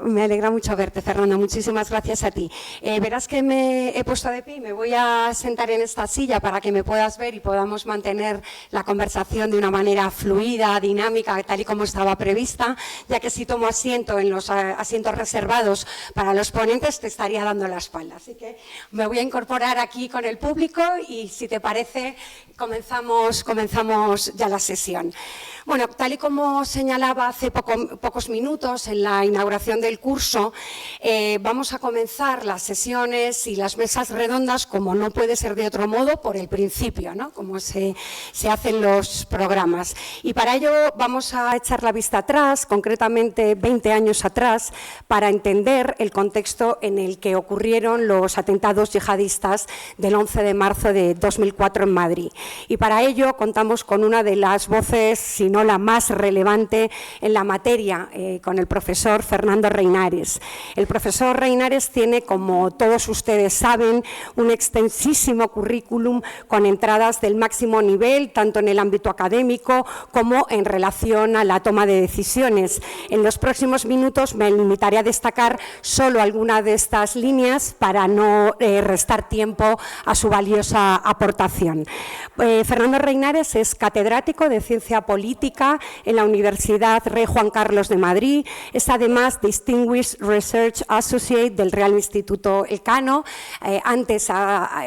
Me alegra mucho verte, Fernando. Muchísimas gracias a ti. Verás que me he puesto de pie y me voy a sentar en esta silla para que me puedas ver y podamos mantener la conversación de una manera fluida, dinámica, tal y como estaba prevista, ya que si tomo asiento en los asientos reservados para los ponentes te estaría dando la espalda. Así que me voy a incorporar aquí con el público y, si te parece, comenzamos ya la sesión. Bueno, tal y como señalaba hace pocos minutos en la inauguración del curso, vamos a comenzar las sesiones y las mesas redondas, como no puede ser de otro modo, por el principio, ¿no? Como se hacen los programas. Y para ello vamos a echar la vista atrás, concretamente 20 años atrás, para entender el contexto en el que ocurrieron los atentados yihadistas del 11 de marzo de 2004 en Madrid. Y para ello contamos con una de las voces, si no la más relevante en la materia, con el profesor Fernando Reinares. El profesor Reinares tiene, como todos ustedes saben, un extensísimo currículum con entradas del máximo nivel, tanto en el ámbito académico como en relación a la toma de decisiones. En los próximos minutos me limitaré a destacar solo algunas de estas líneas para no restar tiempo a su valiosa aportación. Fernando Reinares es catedrático de Ciencia Política en la Universidad Rey Juan Carlos de Madrid. Es además Distinguished Research Associate del Real Instituto Elcano. Antes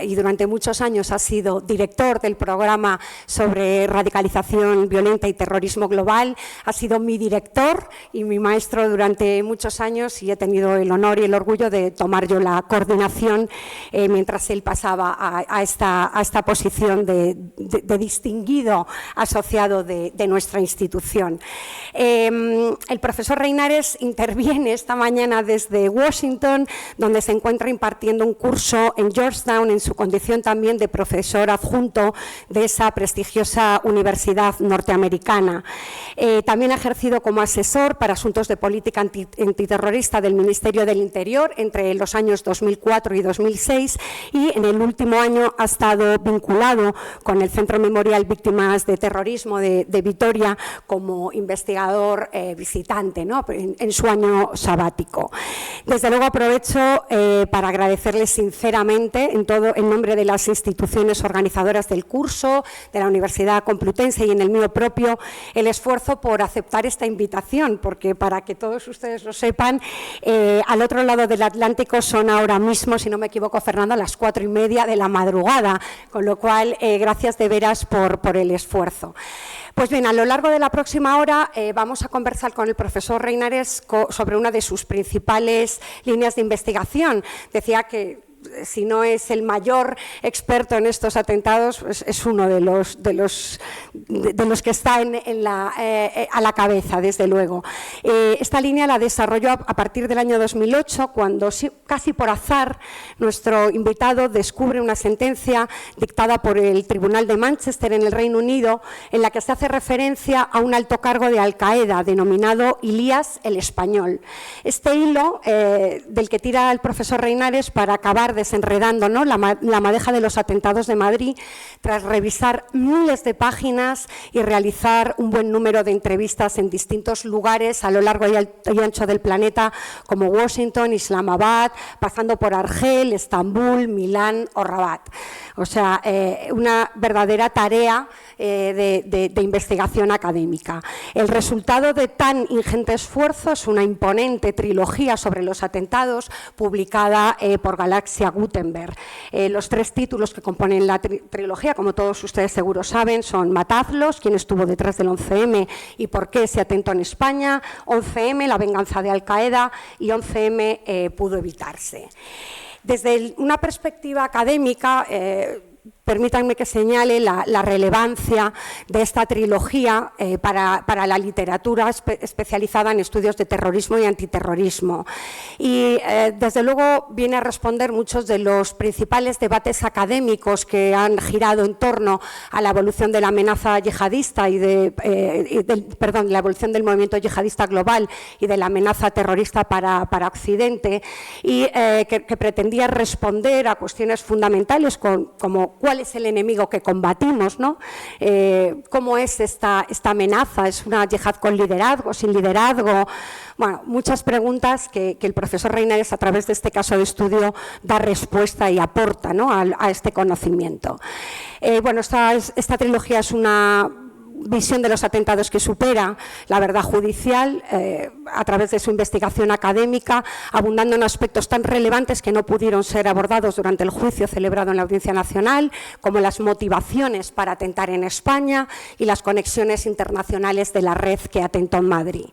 y durante muchos años ha sido director del programa sobre radicalización violenta y terrorismo global. Ha sido mi director y mi maestro durante muchos años y he tenido el honor y el orgullo de tomar yo la coordinación mientras él pasaba a esta posición de distinguido asociado de nuestra institución. El profesor Reinares interviene esta mañana desde Washington, donde se encuentra impartiendo un curso en Georgetown en su condición también de profesor adjunto de esa prestigiosa universidad norteamericana. También ha ejercido como asesor para asuntos de política antiterrorista del Ministerio del Interior entre los años 2004 y 2006 y en el último año ha estado vinculado con el Centro Memorial Víctimas de Terrorismo de Vitoria como investigador visitante, ¿no? en su año sabático. Desde luego aprovecho para agradecerle sinceramente en nombre de las instituciones organizadoras del curso, de la Universidad Complutense y en el mío propio, el esfuerzo por aceptar esta invitación, porque para que todos ustedes lo sepan, al otro lado del Atlántico son ahora mismo, si no me equivoco, Fernando, a las 4:30 de la madrugada, con lo cual gracias de veras por el esfuerzo. Pues bien, a lo largo de la próxima hora vamos a conversar con el profesor Reinares sobre una de sus principales líneas de investigación. Decía que si no es el mayor experto en estos atentados, pues es uno de los que está a la cabeza, desde luego. Esta línea la desarrolló a partir del año 2008, cuando casi por azar nuestro invitado descubre una sentencia dictada por el Tribunal de Manchester en el Reino Unido, en la que se hace referencia a un alto cargo de Al-Qaeda denominado Ilías el Español. Este hilo del que tira el profesor Reinares para acabar desenredando, ¿no?, la madeja de los atentados de Madrid, tras revisar miles de páginas y realizar un buen número de entrevistas en distintos lugares a lo largo y ancho del planeta, como Washington, Islamabad, pasando por Argel, Estambul, Milán o Rabat. O sea, una verdadera tarea de investigación académica. El resultado de tan ingente esfuerzo es una imponente trilogía sobre los atentados publicada por Galaxia Gutenberg. Los 3 títulos que componen la trilogía, como todos ustedes seguro saben, son Matadlos, quién estuvo detrás del 11M y por qué se atentó en España, 11M, la venganza de Al-Qaeda y 11M pudo evitarse. Desde una perspectiva académica, permítanme que señale la relevancia de esta trilogía para la literatura especializada en estudios de terrorismo y antiterrorismo. Y desde luego viene a responder muchos de los principales debates académicos que han girado en torno a la evolución de la amenaza yihadista la evolución del movimiento yihadista global y de la amenaza terrorista para Occidente, y que pretendía responder a cuestiones fundamentales como cuál cuál es el enemigo que combatimos, ¿no? ¿Cómo es esta amenaza? ¿Es una yihad con liderazgo, sin liderazgo? Bueno, muchas preguntas que el profesor Reinares, a través de este caso de estudio, da respuesta y aporta, ¿no?, a este conocimiento. Bueno, esta trilogía es una visión de los atentados que supera la verdad judicial a través de su investigación académica, abundando en aspectos tan relevantes que no pudieron ser abordados durante el juicio celebrado en la Audiencia Nacional, como las motivaciones para atentar en España y las conexiones internacionales de la red que atentó en Madrid.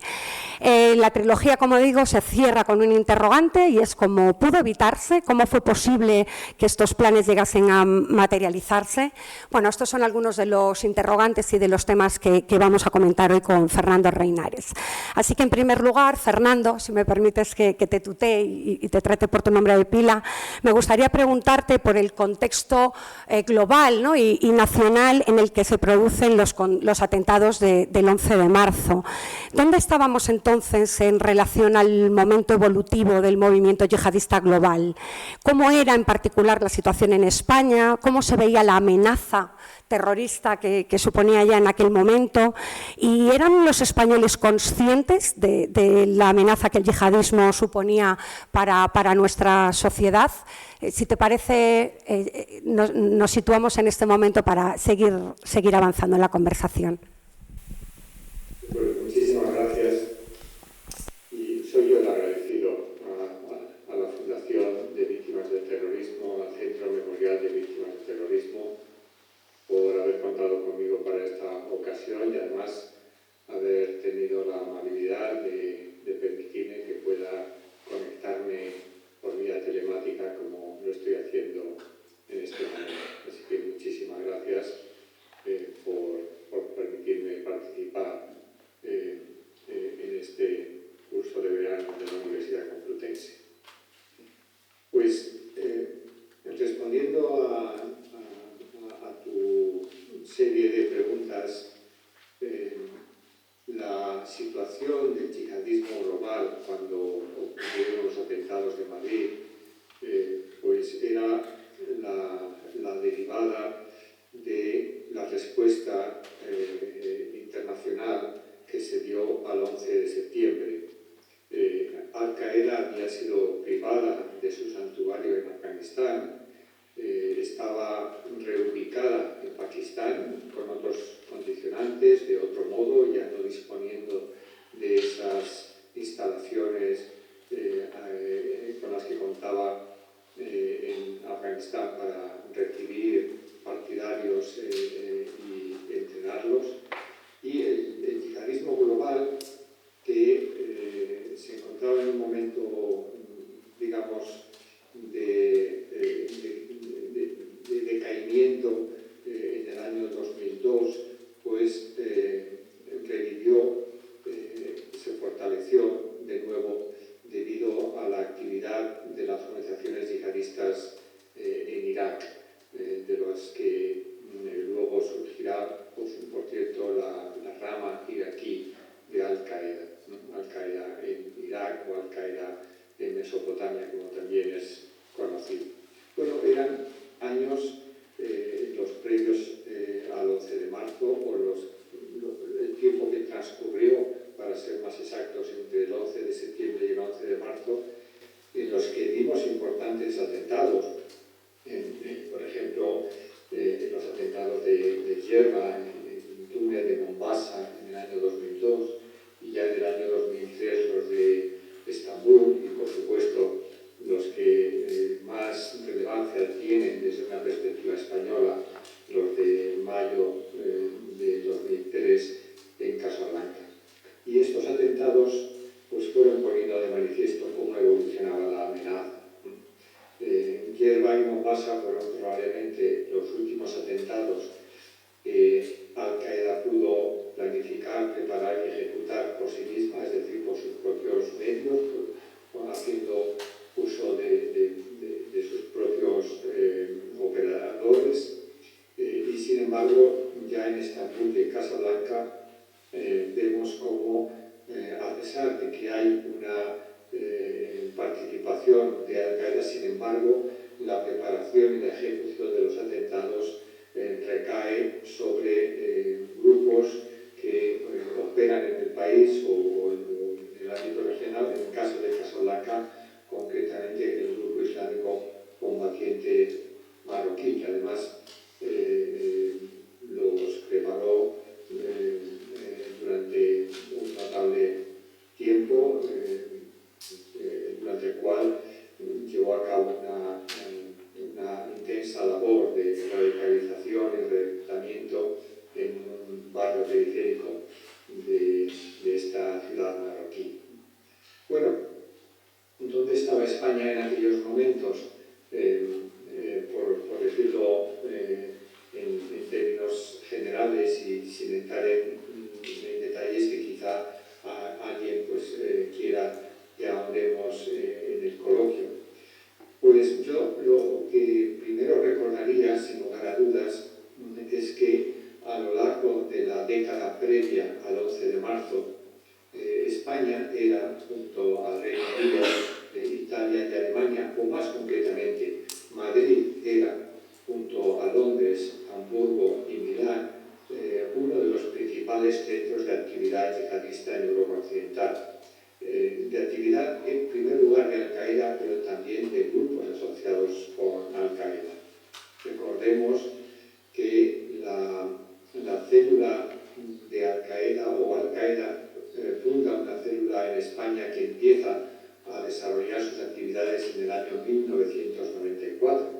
La trilogía, como digo, se cierra con un interrogante y es cómo pudo evitarse, cómo fue posible que estos planes llegasen a materializarse. Bueno, estos son algunos de los interrogantes y de los temas que vamos a comentar hoy con Fernando Reinares. Así que, en primer lugar, Fernando, si me permites que te tutee y te trate por tu nombre de pila, me gustaría preguntarte por el contexto global, ¿no?, y nacional en el que se producen los atentados del 11 de marzo. ¿Dónde estábamos entonces en relación al momento evolutivo del movimiento yihadista global? ¿Cómo era en particular la situación en España? ¿Cómo se veía la amenaza terrorista que suponía ya en aquel momento? ¿Y eran los españoles conscientes de la amenaza que el yihadismo suponía para nuestra sociedad? Si te parece, nos situamos en este momento para seguir avanzando en la conversación. Pues muchísimas gracias. Y soy yo el agradecido a la Fundación de Víctimas del Terrorismo, al Centro Memorial de Víctimas del Terrorismo, por haber contado conmigo para esta ocasión y además haber tenido la amabilidad de permitirme que pueda conectarme por vía telemática como lo estoy haciendo en este momento. Así que muchísimas gracias por permitirme participar en este curso de verano de la Universidad Complutense. Pues respondiendo a tu serie de preguntas, la situación del yihadismo global cuando ocurrieron los atentados de Madrid pues era la derivada de la respuesta internacional que se dio al 11 de septiembre. Al-Qaeda había sido privada de su santuario en Afganistán, estaba reubicada en Pakistán con otros condicionantes, de otro modo, ya no disponiendo de esas instalaciones con las que contaba en Afganistán para recibir partidarios y entrenarlos. Y el yihadismo global, que se encontraba en un momento, digamos, de decaimiento en el año 2002, pues revivió, se fortaleció de nuevo debido a la actividad de las organizaciones yihadistas en Irak, de las que luego surgirá, por cierto, la rama iraquí de Al-Qaeda, ¿no? Al-Qaeda en Irak o Al-Qaeda en Mesopotamia, como también es conocido. Bueno, eran años los previos al 11 de marzo, o el tiempo que transcurrió, para ser más exactos, entre el 11 de septiembre y el 11 de marzo, en los que vimos importantes atentados. Por ejemplo, los atentados de Yerba, en Túnez, de Mombasa, en el año 2002, y ya en el año 2003 los de Estambul, y por supuesto los que más relevancia tienen desde una perspectiva española, los de mayo de 2003 en Casablanca. Y estos atentados pues fueron poniendo de manifiesto cómo evolucionaba la amenaza. Yerba y Mombasa fueron probablemente los últimos atentados que Al-Qaeda pudo planificar, preparar y ejecutar por sí misma, es decir, por sus propios medios, haciendo uso de sus propios operadores. Y sin embargo, ya en Estambul y en Casablanca vemos cómo, a pesar de que hay una participación de Al-Qaeda, sin embargo, la preparación y la ejecución de los atentados recae sobre grupos que operan en el país o en el ámbito regional. En el caso de Casablanca, concretamente el grupo islámico combatiente marroquí, que además los preparó durante un notable tiempo, durante el cual llevó a cabo una intensa labor de radicalización y reclutamiento en un barrio periférico de esta ciudad marroquí. Bueno, ¿dónde estaba España en aquellos momentos? Por decirlo en términos generales y sin entrar en detalles que quizá alguien quiera que ahondemos en el coloquio. Pues yo lo que primero recordaría, sin lugar a dudas, es que a lo largo de la década previa al 11 de marzo, España era, junto al Reino Unido, Italia y Alemania, o más concretamente, Madrid era, junto a Londres, Hamburgo y Milán, uno de los principales centros de actividad yihadista en Europa Occidental. De actividad, en primer lugar, de Al-Qaeda, pero también de grupos asociados con Al-Qaeda. Recordemos que la célula de Al-Qaeda o Al-Qaeda funda una célula en España que empieza a desarrollar sus actividades en el año 1994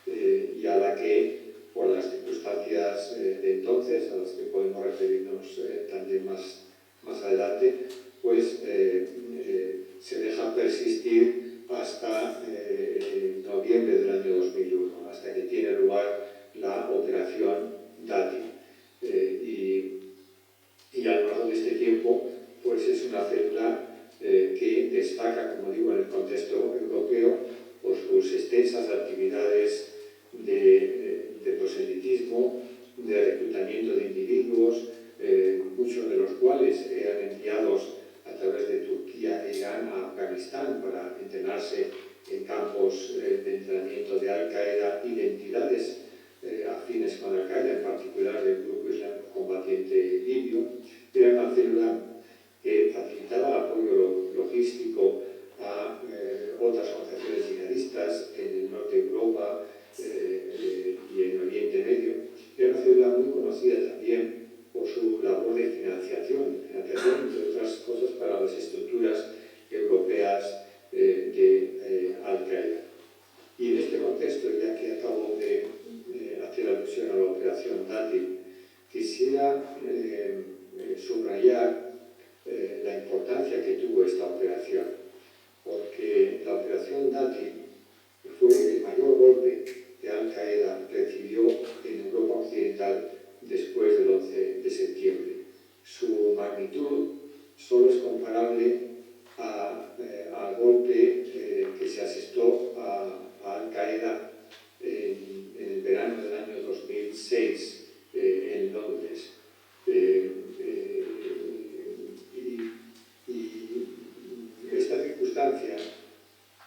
y a la que, por las circunstancias de entonces, a las que podemos referirnos también más adelante, pues se deja persistir hasta noviembre del año 2001, hasta que tiene lugar la operación Dátil. Y a lo largo de este tiempo, pues es una célula que destaca, como digo, en el contexto europeo por sus extensas actividades de proselitismo, de reclutamiento de individuos, muchos de los cuales eran enviados a través de Turquía e Irán a Afganistán para entrenarse en campos de entrenamiento de Al-Qaeda y de entidades afines con Al-Qaeda, en particular del grupo islámico combatiente libio. Era una célula que facilitaba el apoyo logístico a otras organizaciones yihadistas en el norte de Europa y en Oriente Medio. Era una célula muy conocida también por su labor de financiación, entre otras cosas, para las estructuras europeas de Al-Qaeda. Y en este contexto, ya que acabo de hacer alusión a la operación Dátil, quisiera subrayar la importancia que tuvo esta operación, porque la operación Dátil fue el mayor golpe que Al-Qaeda recibió en Europa Occidental después del 11 de septiembre. Su magnitud solo es comparable al golpe que se asestó a Al-Qaeda en el verano del año 2006 en Londres. Y esta circunstancia,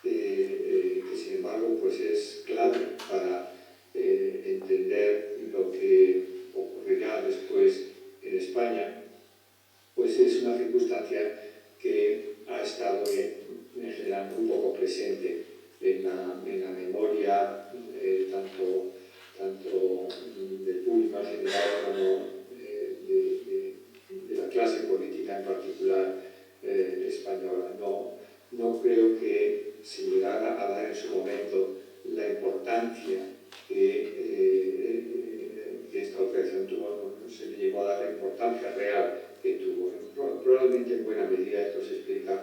que sin embargo pues es clave para entender lo que ocurrirá después en España, pues es una circunstancia que ha estado en general un poco presente en la memoria tanto del público en general como de la clase política en particular española. No creo que se llegara a dar en su momento la importancia que esta operación tuvo, no se le llegó a dar la importancia real que tuvo. Probablemente en buena medida esto se explica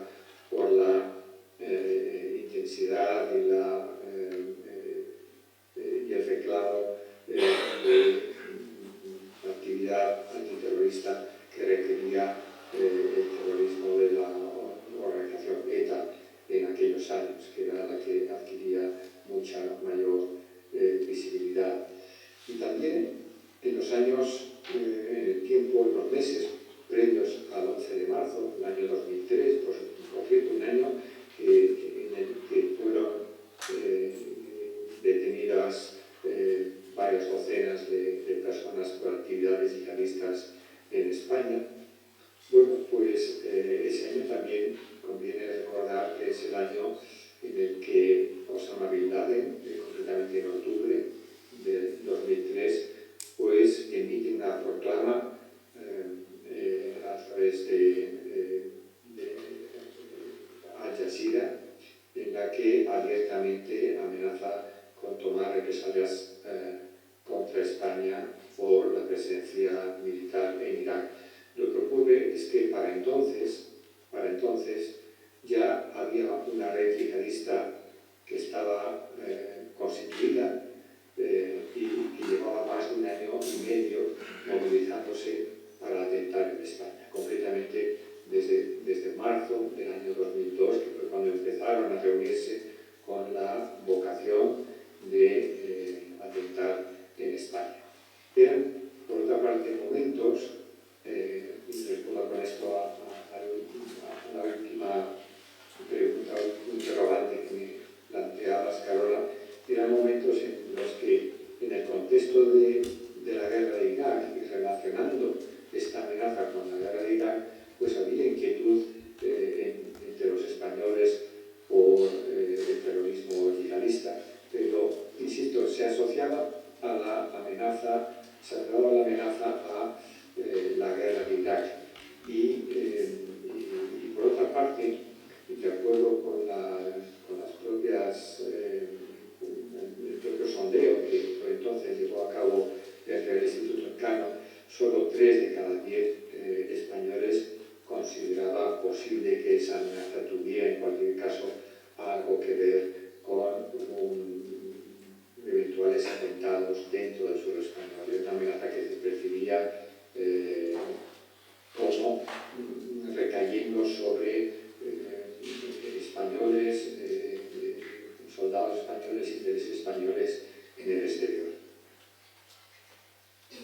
por la intensidad y el reclamo de actividad bueno, pues ese año también conviene recordar que es el año en el que Osama Bin Laden, concretamente en octubre del 2003, pues emite una proclama a través de Al Jazeera, en la que abiertamente amenaza con tomar represalias contra España por la presencia militar en Irak. Lo que ocurre es que para entonces ya había una red yihadista que estaba constituida y que llevaba más de un año y medio movilizándose para atentar en España. Concretamente, desde marzo del año 2002, que fue cuando empezaron a reunirse con la vocación de atentar en España. Eran, por otra parte, momentos, y respondo con esto a la última pregunta, interrogante que me planteabas, Carola, eran momentos en los que, en el contexto de la guerra de Irak y relacionando esta amenaza con la guerra de Irak, pues había inquietud entre los españoles por el terrorismo yihadista, pero, insisto, se asociaba a la amenaza a la guerra de Irak. Y por otra parte, y de acuerdo con las propias, el propio sondeo que por entonces llevó a cabo el Real Instituto Elcano, solo 3 de cada 10 españoles consideraba posible que esa amenaza tuviera, en cualquier caso, algo que ver con eventuales atentados dentro del suelo español. Es una amenaza que se percibía como recayendo sobre españoles, soldados españoles, intereses españoles en el exterior.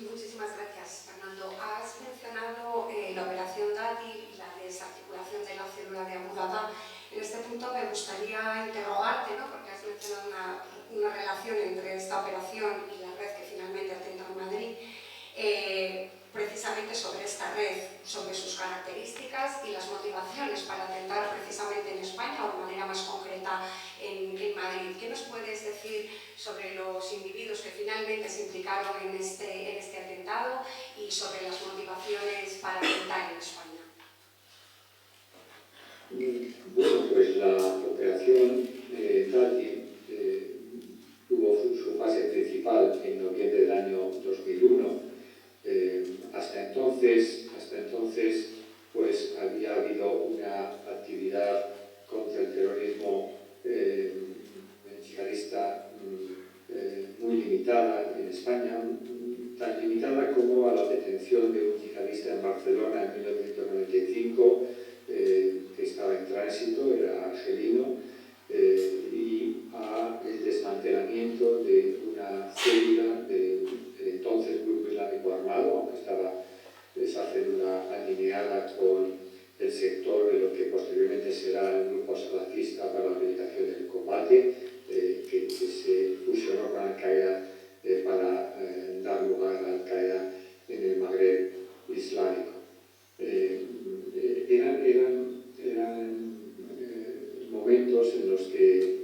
Muchísimas gracias, Fernando. Has mencionado la operación Dátil y la desarticulación de la célula de Abu Daba. En este punto me gustaría interrogarte, ¿no? Porque has mencionado una relación entre esta operación y la red que finalmente atenta en Madrid, precisamente sobre esta red, sobre sus características y las motivaciones para atentar precisamente en España o de manera más concreta en Madrid. ¿Qué nos puedes decir sobre los individuos que finalmente se implicaron en este atentado y sobre las motivaciones para atentar en España? Bueno, pues la operación Dátil tuvo su fase principal en noviembre del año 2001. Hasta entonces, pues había habido una actividad contra el terrorismo yihadista muy limitada en España, tan limitada como a la detención de un yihadista en Barcelona en 1995, que estaba en tránsito, era argelino, y a el desmantelamiento de una célula del entonces Grupo Islámico Armado, aunque estaba esa célula alineada con el sector de lo que posteriormente será el Grupo Salafista para la Organización del Combate, que se fusionó con Al-Qaeda para dar lugar a Al-Qaeda en el Magreb islámico. Eran momentos en los que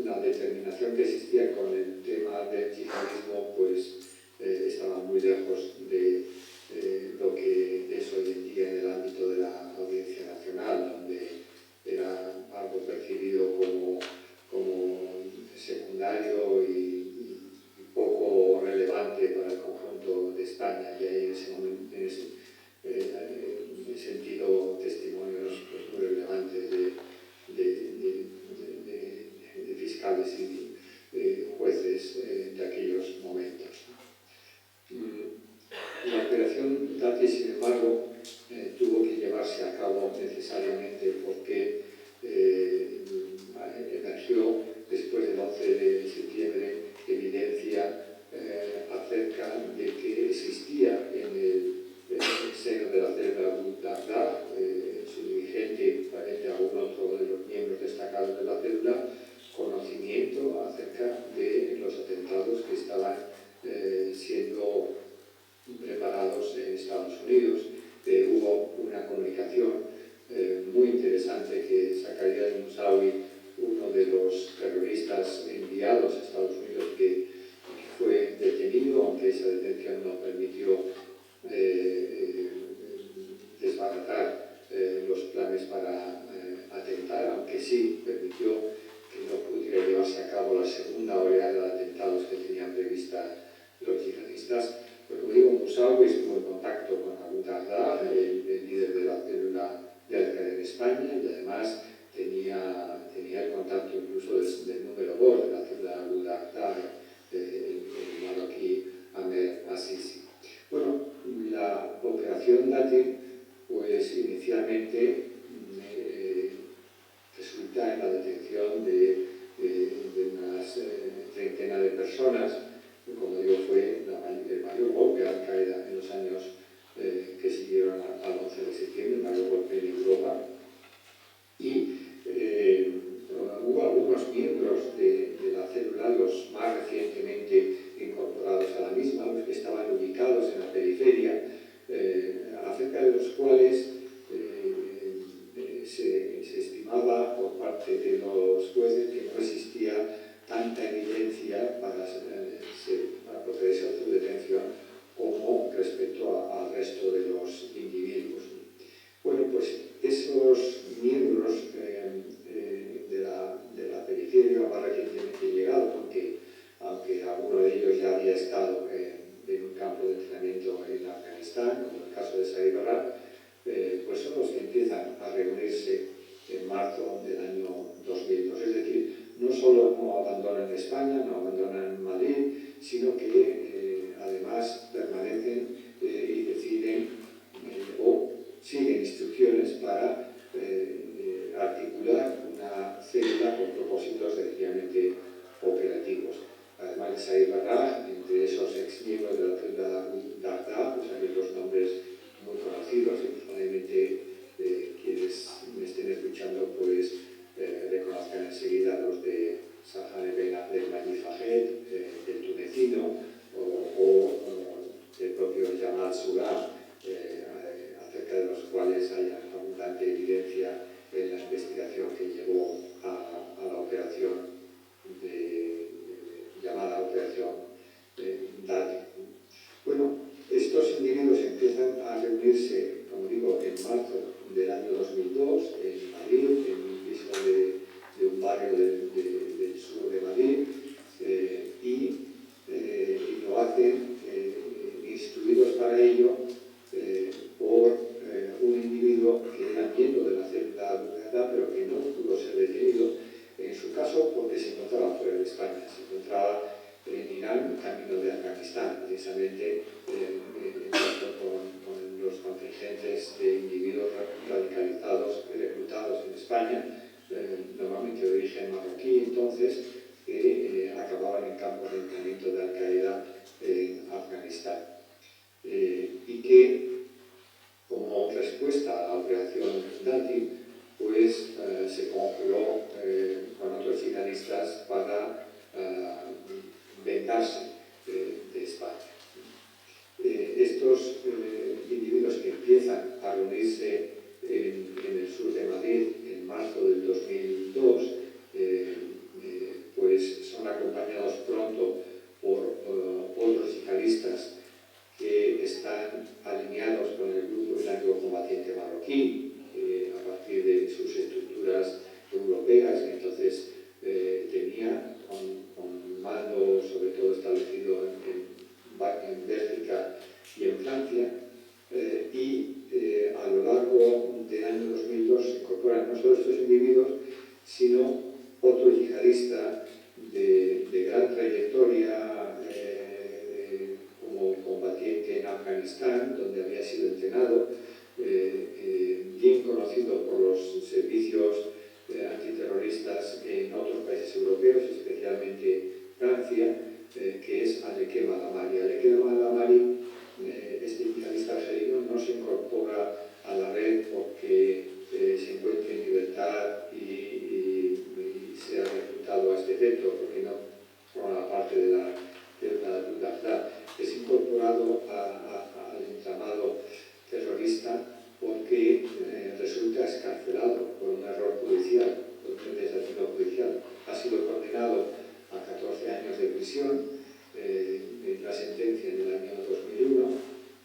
la determinación que existía con el tema del yihadismo pues estaba muy lejos de lo que es hoy en día en el ámbito de la Audiencia Nacional, donde era algo percibido como secundario y poco relevante para el conjunto de España. Y hay en ese momento, en ese sentido, testimonios pues, muy relevantes de fiscales y jueces de aquellos momentos. La operación Dátil, sin embargo, tuvo que llevarse a cabo necesariamente porque emergió después del 11 de septiembre evidencia acerca de que existía en el seno de la célula Abu Daba, su dirigente, parece algún otro de los miembros destacados de la célula, conocimiento acerca de los atentados que estaban siendo preparados en Estados Unidos. Hubo operación Dátil, pues inicialmente resulta en la detención de unas treintena de personas. Como digo, fue el mayor golpe a Al-Qaeda en los años que siguieron al 11 de septiembre, el mayor golpe en Europa. Y hubo algunos miembros de la célula, los más recientemente incorporados a la misma, los que estaban ubicados en la periferia, acerca de los cuales se estimaba por parte de los jueces que no existía tanta evidencia para proceder a su detención como respecto al resto de los individuos. Bueno, pues esos miembros de la periferia más recientemente llegado, aunque alguno de ellos ya había estado en un campo de entrenamiento en Afganistán, como en el caso de Said Barra, pues son los que empiezan a reunirse en marzo del año 2002. Es decir, no solo no abandonan España, no abandonan Madrid, sino que además permanecen y deciden o siguen instrucciones para articular una célula con propósitos sencillamente operativos. Además de Said Barra, entre esos exmiembros de la célula Dagda, pues hay otros nombres muy conocidos y probablemente quienes me estén escuchando pues reconozcan enseguida los de Sahar Ben Abdel Majid Fahed, el tunecino, o el propio Jamal Surah, acerca de los cuales hay abundante evidencia en la investigación que llevó a la operación llamada Operación Dátil. Bueno, estos individuos empiezan a reunirse, como digo, en marzo del año 2002 en Madrid, en un piso de un barrio del sur de Madrid, y lo hacen instruidos para ello por un individuo que era miembro de la célula Dagda, pero que no pudo ser detenido, en su caso porque se encontraba fuera de España, se encontraba en Irán, camino de Afganistán, precisamente con los contingentes de individuos radicalizados y reclutados en España, normalmente de origen marroquí, entonces, que acababan en campos de entrenamiento de Al-Qaeda en Afganistán. Y que, como respuesta a la operación Dátil, pues se conjuró con otros yihadistas para vengarse de España. Estos individuos que empiezan a reunirse en el sur de Madrid en marzo del 2002, pues son acompañados pronto por otros yihadistas que están alineados con el grupo islámico combatiente marroquí, a partir de sus estructuras europeas, que entonces tenía con mando sobre todo establecido en Bélgica y en Francia, y a lo largo del año 2002 se incorporan no solo estos individuos, sino otro yihadista de gran trayectoria como combatiente en Afganistán, donde había sido entrenado, bien conocido por los servicios antiterroristas en otros países europeos, especialmente Francia, que es Alekem Alamari. Alekem Alamari, este yihadista argelino, no se incorpora a la red porque se encuentre en libertad y sea reclutado a este efecto, porque no forma parte de la Dagda. Es incorporado al entramado terrorista porque resulta escarcelado por un error judicial, por un desatino judicial. Ha sido condenado a 14 años de prisión en la sentencia en el año 2001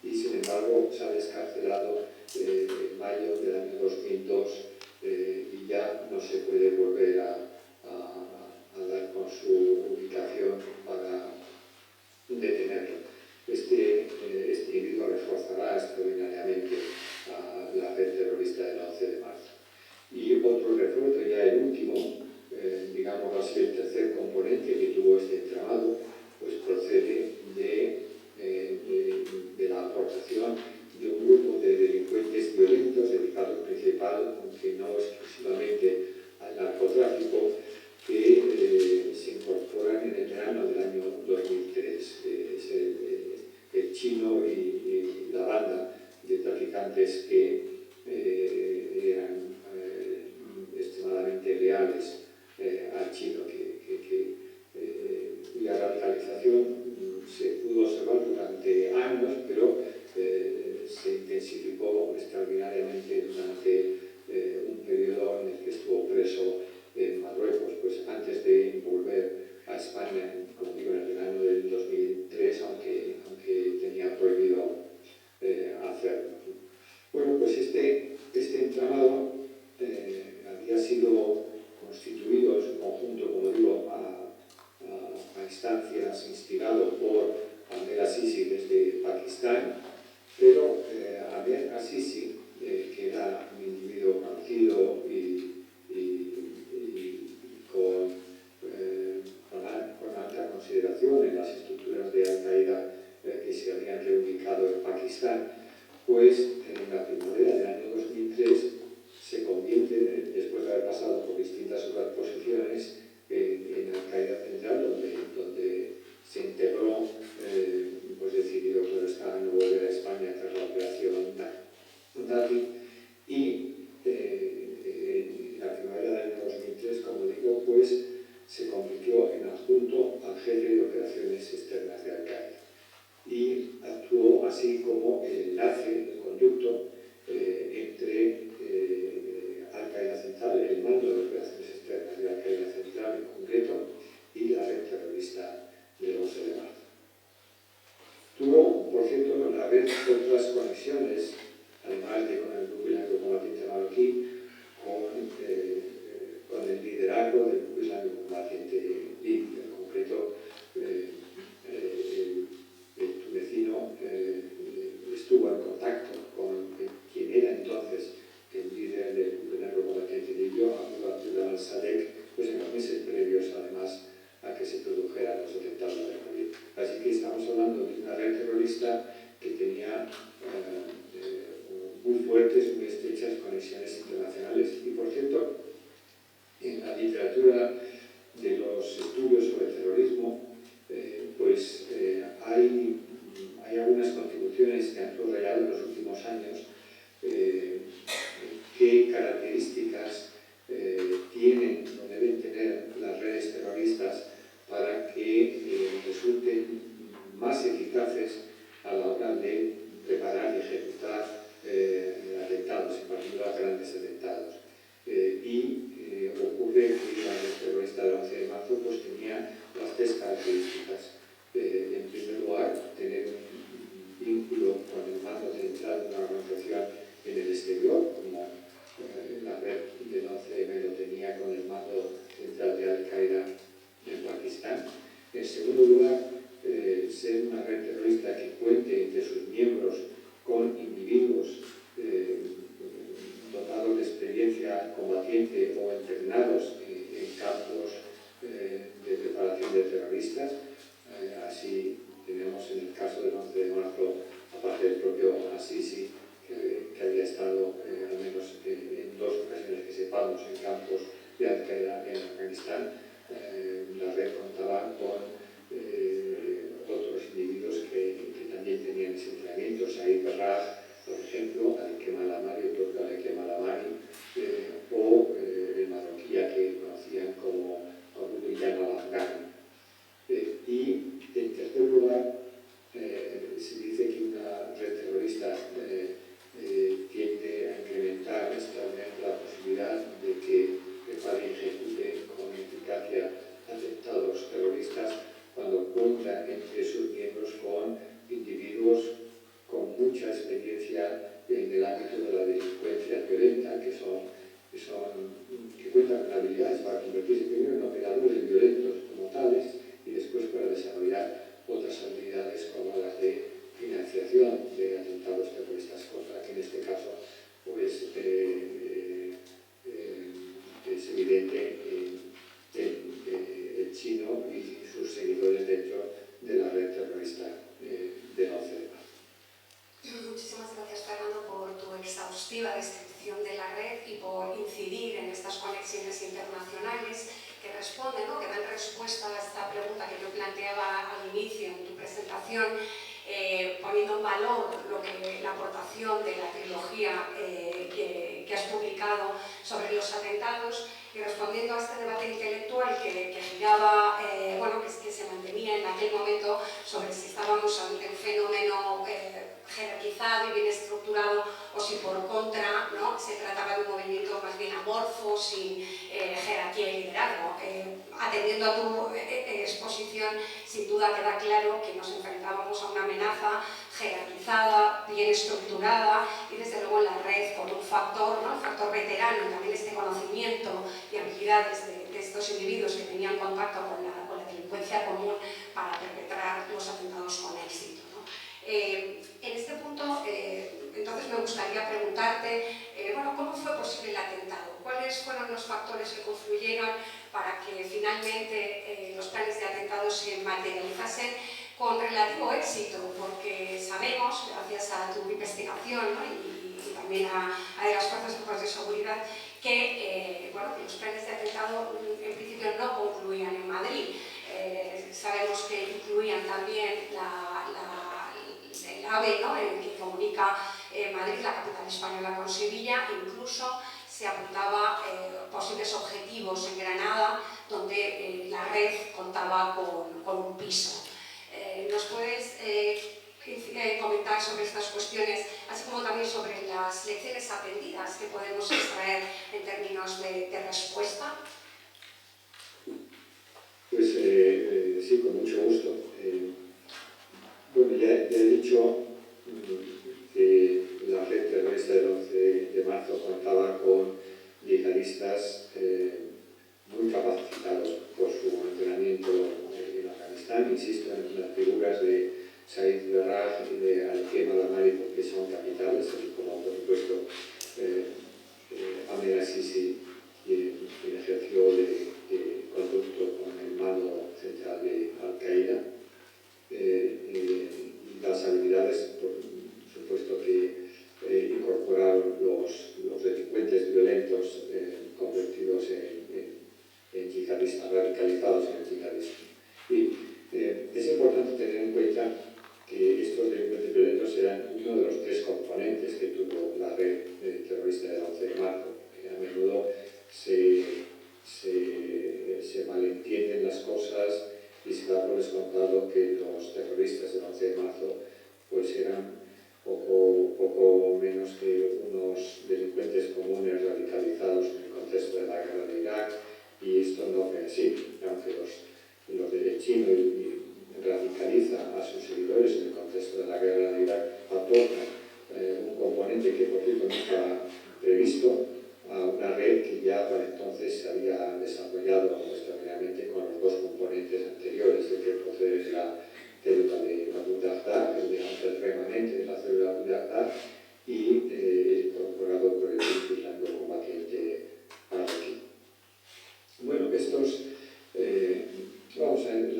y sin embargo sale escarcelado en mayo del año 2002 y ya no se puede volver a dar con su ubicación para detenerlo. Este individuo reforzará extraordinariamente a la red terrorista del 11 de marzo. Y otro refuerzo, ya el último, digamos así, el tercer componente que tuvo este entramado, pues procede de la aportación de un grupo principal, aunque no exclusivamente, al narcotráfico, que se incorporan en el verano del año 2003. Es el chino y la banda de traficantes que eran extremadamente leales al chino, cuya radicalización se pudo observar durante años, pero se intensificó extraordinariamente durante un periodo en el que estuvo preso en Marruecos, pues antes de volver a España, como digo, en el verano del 2003, aunque tenía prohibido hacerlo. Bueno, pues este entramado había sido constituido en su conjunto, como digo, a instancias, instigado por Ahmed Azizi desde Pakistán, pero Ahmed Azizi, que era un individuo conocido y con alta consideración en las estructuras de Al-Qaeda que se habían reubicado en Pakistán, pues en la primavera del año 2003 se convierte, después de haber pasado por distintas superposiciones, en Al-Qaeda Central, donde se integró, pues decidió no volver a España tras la operación Dafi, y en la primavera del año 2003, como digo, pues se convirtió en adjunto al jefe de operaciones externas de Al-Qaeda y actuó así como el enlace, el conducto entre Al-Qaeda Central, el mando de operaciones externas de Al-Qaeda Central en concreto, y la red terrorista del 11 de marzo. Tuvo, por cierto, la red otras conexiones, además de con el grupo islámico combatiente marroquí, con el liderazgo del grupo islámico combatiente libio, en concreto el tunecino estuvo en contacto con quien era entonces el líder del grupo islámico combatiente libio, Abdullah al-Sadek, pues en los meses previos además a que se produjeran los atentados de Madrid. Así que estamos hablando de una red terrorista que tenía muy fuertes, muy estrechas conexiones internacionales. Y por cierto, en la literatura de los estudios sobre terrorismo, hay algunas contribuciones que han subrayado en los últimos años qué características tienen o deben tener las redes terroristas para que resulten más eficaces a la hora de preparar y ejecutar atentados, en particular grandes atentados. Ocurre que la red terrorista del 11 de marzo pues, tenía las tres características. En primer lugar, tener un vínculo con el mando central de una organización en el exterior, como la red del 11M lo tenía con el mando central de Al-Qaeda en Pakistán. En segundo lugar, ser una red terrorista que cuente entre sus miembros con individuos dotados de experiencia combatiente o entrenados en campos de preparación de terroristas. Así tenemos en el caso del 11 de marzo, aparte del propio Azizi, que había estado al menos en dos ocasiones que sepamos en campos de Al-Qaeda en Afganistán. La red contaba con otros individuos que también tenían ese entrenamiento, Said Barraj, por ejemplo, Al-Kemal Amari, el propio Al-Kemal Amari, o el marroquí que conocían como Abu Bilal al-Afghani. Y en tercer lugar, se dice que una red terrorista tiende a incrementar extraordinariamente la posibilidad de que prepare y ejecute con eficacia atentados terroristas cuando cuenta entre sus miembros con individuos con mucha experiencia en el ámbito de la delincuencia violenta, que cuentan con habilidades para convertirse primero en operadores violentos como tales y después para desarrollar otras habilidades como las de financiación de atentados terroristas, cosa que en este caso pues, es evidente el chino y sus seguidores dentro de la red terrorista del 11 de marzo. Muchísimas gracias, Fernando, por tu exhaustiva descripción organización de la red y por incidir en estas conexiones internacionales que responden, ¿no?, que dan respuesta a esta pregunta que yo planteaba al inicio en tu presentación, poniendo en valor la aportación de la trilogía que has publicado sobre los atentados y respondiendo a este debate intelectual que giraba, que se mantenía en aquel momento sobre si estábamos ante un fenómeno jerarquizado y bien estructurado o si por contra, ¿no?, se trataba de un movimiento más bien amorfo, sin jerarquía y liderazgo. Atendiendo a tu exposición, sin duda queda claro que nos enfrentábamos a una amenaza jerarquizada, bien estructurada y desde luego en la red por un factor, ¿no?, el factor veterano y también este conocimiento y habilidades de estos individuos que tenían contacto con la delincuencia común para perpetrar los atentados con éxito, ¿no? En este punto, entonces me gustaría preguntarte, ¿cómo fue posible el atentado? ¿Cuáles fueron los factores que confluyeron para que finalmente los planes de atentado se materializasen con relativo éxito? Porque sabemos, gracias a tu investigación, ¿no?, y también a las fuerzas y cuerpos de seguridad, que los planes de atentado en principio no concluían en Madrid. Sabemos que incluían también el AVE, ¿no?, que comunica Madrid, la capital española, con Sevilla. Incluso se apuntaba posibles objetivos en Granada, donde la red contaba con un piso. ¿Nos puedes comentar sobre estas cuestiones, así como también sobre las lecciones aprendidas que podemos extraer en términos de respuesta? Pues sí, con mucho gusto. Ya he dicho que la red terrorista del 11 de marzo contaba con yihadistas muy capacitados por su entrenamiento en Afganistán. Insisto en las figuras de Said Berraj y de Al-Qiem al-Amari, porque son capitales, así como por supuesto Ahmed al-Sisi, quien ejerció de conducto con el mando central de Al-Qaeda. Las habilidades, por supuesto, que incorporaron los delincuentes violentos convertidos en yihadistas, radicalizados en el yihadismo. Y es importante tener en cuenta que estos delincuentes violentos eran uno de los tres componentes que tuvo la red terrorista del 11 de marzo, que a menudo se malentienden las cosas y se da por descontado que los terroristas del 11 de marzo pues eran poco menos que unos delincuentes comunes radicalizados en el contexto de la guerra de Irak, y esto no fue así, aunque los de Chino radicaliza a sus seguidores en el contexto de la guerra de Irak, aporta un componente que por cierto no estaba previsto a una red que ya para entonces se había desarrollado extraordinariamente con los dos componentes anteriores, el que procede de la célula de Abu Dahdah, el remanente de la célula Abu Dahdah, y incorporado por el Islando combatiente marroquí. Bueno, vamos a ver,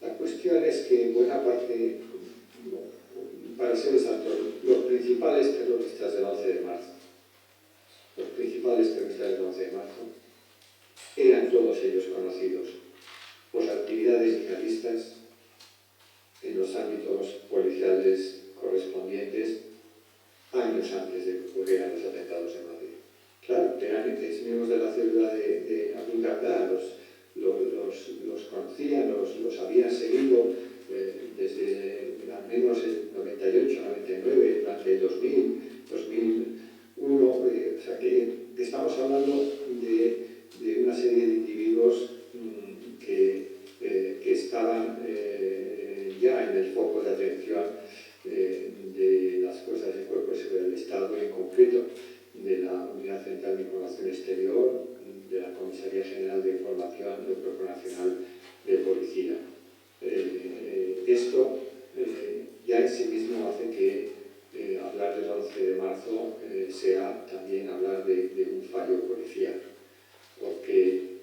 la cuestión es que en buena parte, para ser exacto, los principales terroristas del 11 de marzo, eran todos ellos conocidos por actividades yihadistas en los ámbitos policiales correspondientes años antes de que ocurrieran los atentados en Madrid. Claro, eran miembros de la célula de Abu Dahdah, los conocían, los habían seguido desde al menos el 98, 99, durante el 2000, 2001, o sea que estamos hablando de una serie de individuos que estaban ya en el foco de atención de las fuerzas y cuerpos de seguridad del Estado, en concreto de la Unidad Central de Información Exterior, de la Comisaría General de Información del Cuerpo Nacional de Policía. Esto ya en sí mismo hace que hablar del 11 de marzo sea también hablar de un fallo policial, porque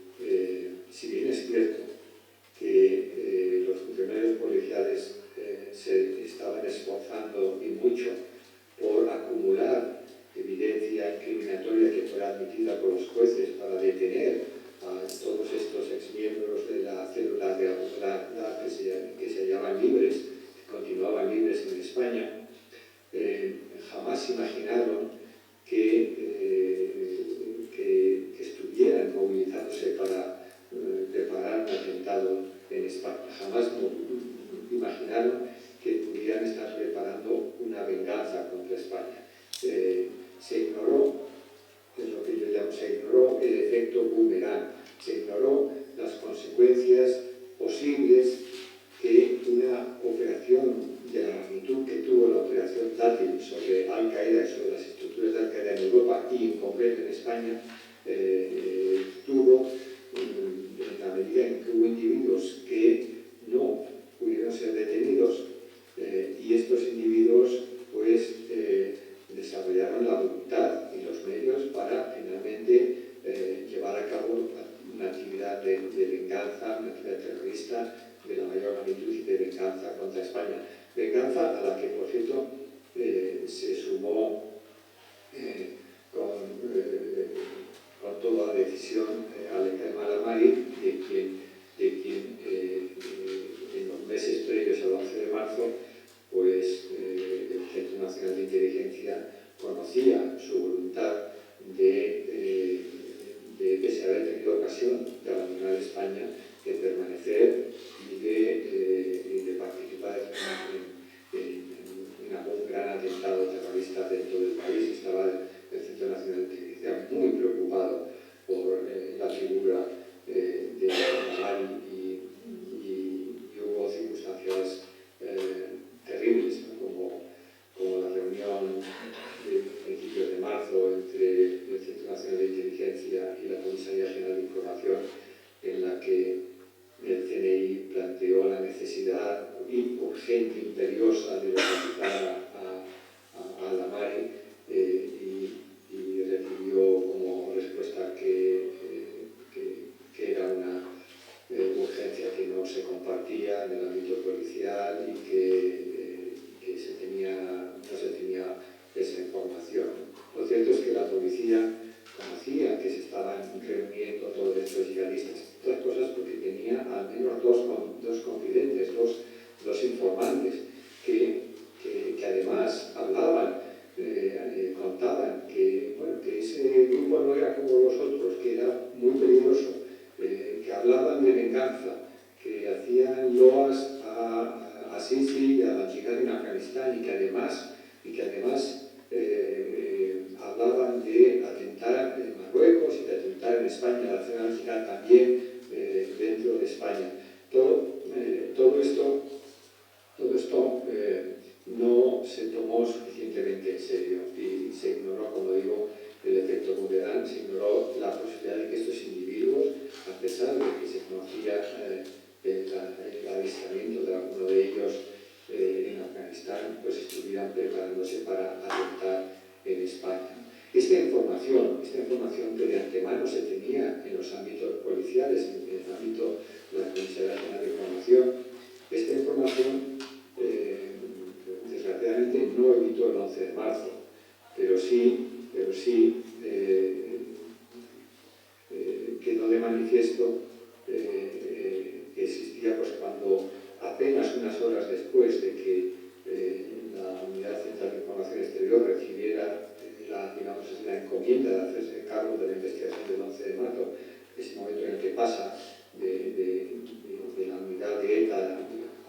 si bien es cierto que los funcionarios policiales se estaban esforzando y mucho por acumular dos informantes que además hablaban, contaban que, bueno, que ese grupo no era como los otros, que era muy peligroso, que hablaban de venganza, que hacían loas a Sisi y a la yihad en Afganistán y que además hablaban de atentar en Marruecos y de atentar en España, de hacer la yihad también dentro de España. Todo esto no se tomó suficientemente en serio y se ignoró, como digo, el efecto Boomerang, se ignoró la posibilidad de que estos individuos, a pesar de que se conocía el avistamiento de alguno de ellos en Afganistán, pues estuvieran preparándose para atentar en España. Esta información que de antemano se tenía en los ámbitos policiales, en el ámbito de la Comisaría General de Información, esta información desgraciadamente no evitó el 11 de marzo, pero sí quedó de manifiesto que existía, pues cuando apenas unas horas después de que la Unidad Central de Información Exterior recibiera la encomienda de hacerse cargo de la investigación del 11 de marzo, ese momento en el que pasa de la unidad de ETA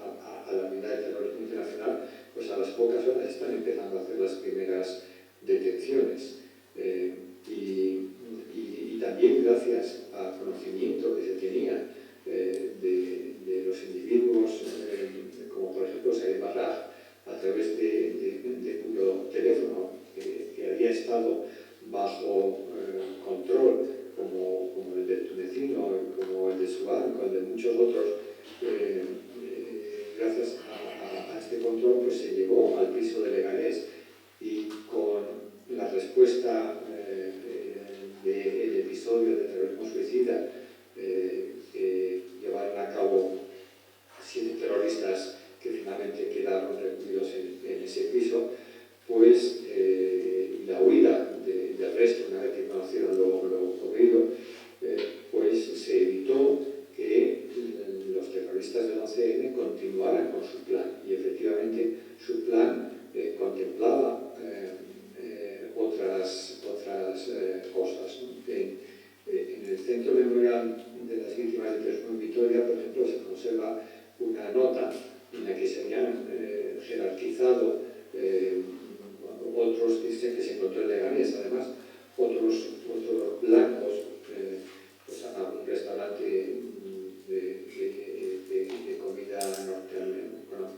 a la unidad de terrorismo internacional, pues a las pocas horas están empezando a hacer las primeras detenciones. Y también gracias al conocimiento que se tenía de los individuos, como por ejemplo Said Barraj, a través de cuyo teléfono que había estado bajo control, como el del tunecino, como el de su banco, el de muchos otros, gracias a este control pues se llegó al piso de Leganés y con la respuesta del episodio de terrorismo suicida que llevaron a cabo 7 terroristas que finalmente quedaron recluidos en ese piso, pues la huida del resto, una vez que conocieron lo ocurrido, pues se evitó que los terroristas del 11M continuaran con su plan, y efectivamente su plan contemplaba otras cosas, ¿no? En el Centro Memorial de las Víctimas del Terrorismo en Vitoria, por ejemplo, se conserva una nota en la que se habían jerarquizado otros que se encontró en Leganés, además, otros blancos, pues a un restaurante de comida norteamericana,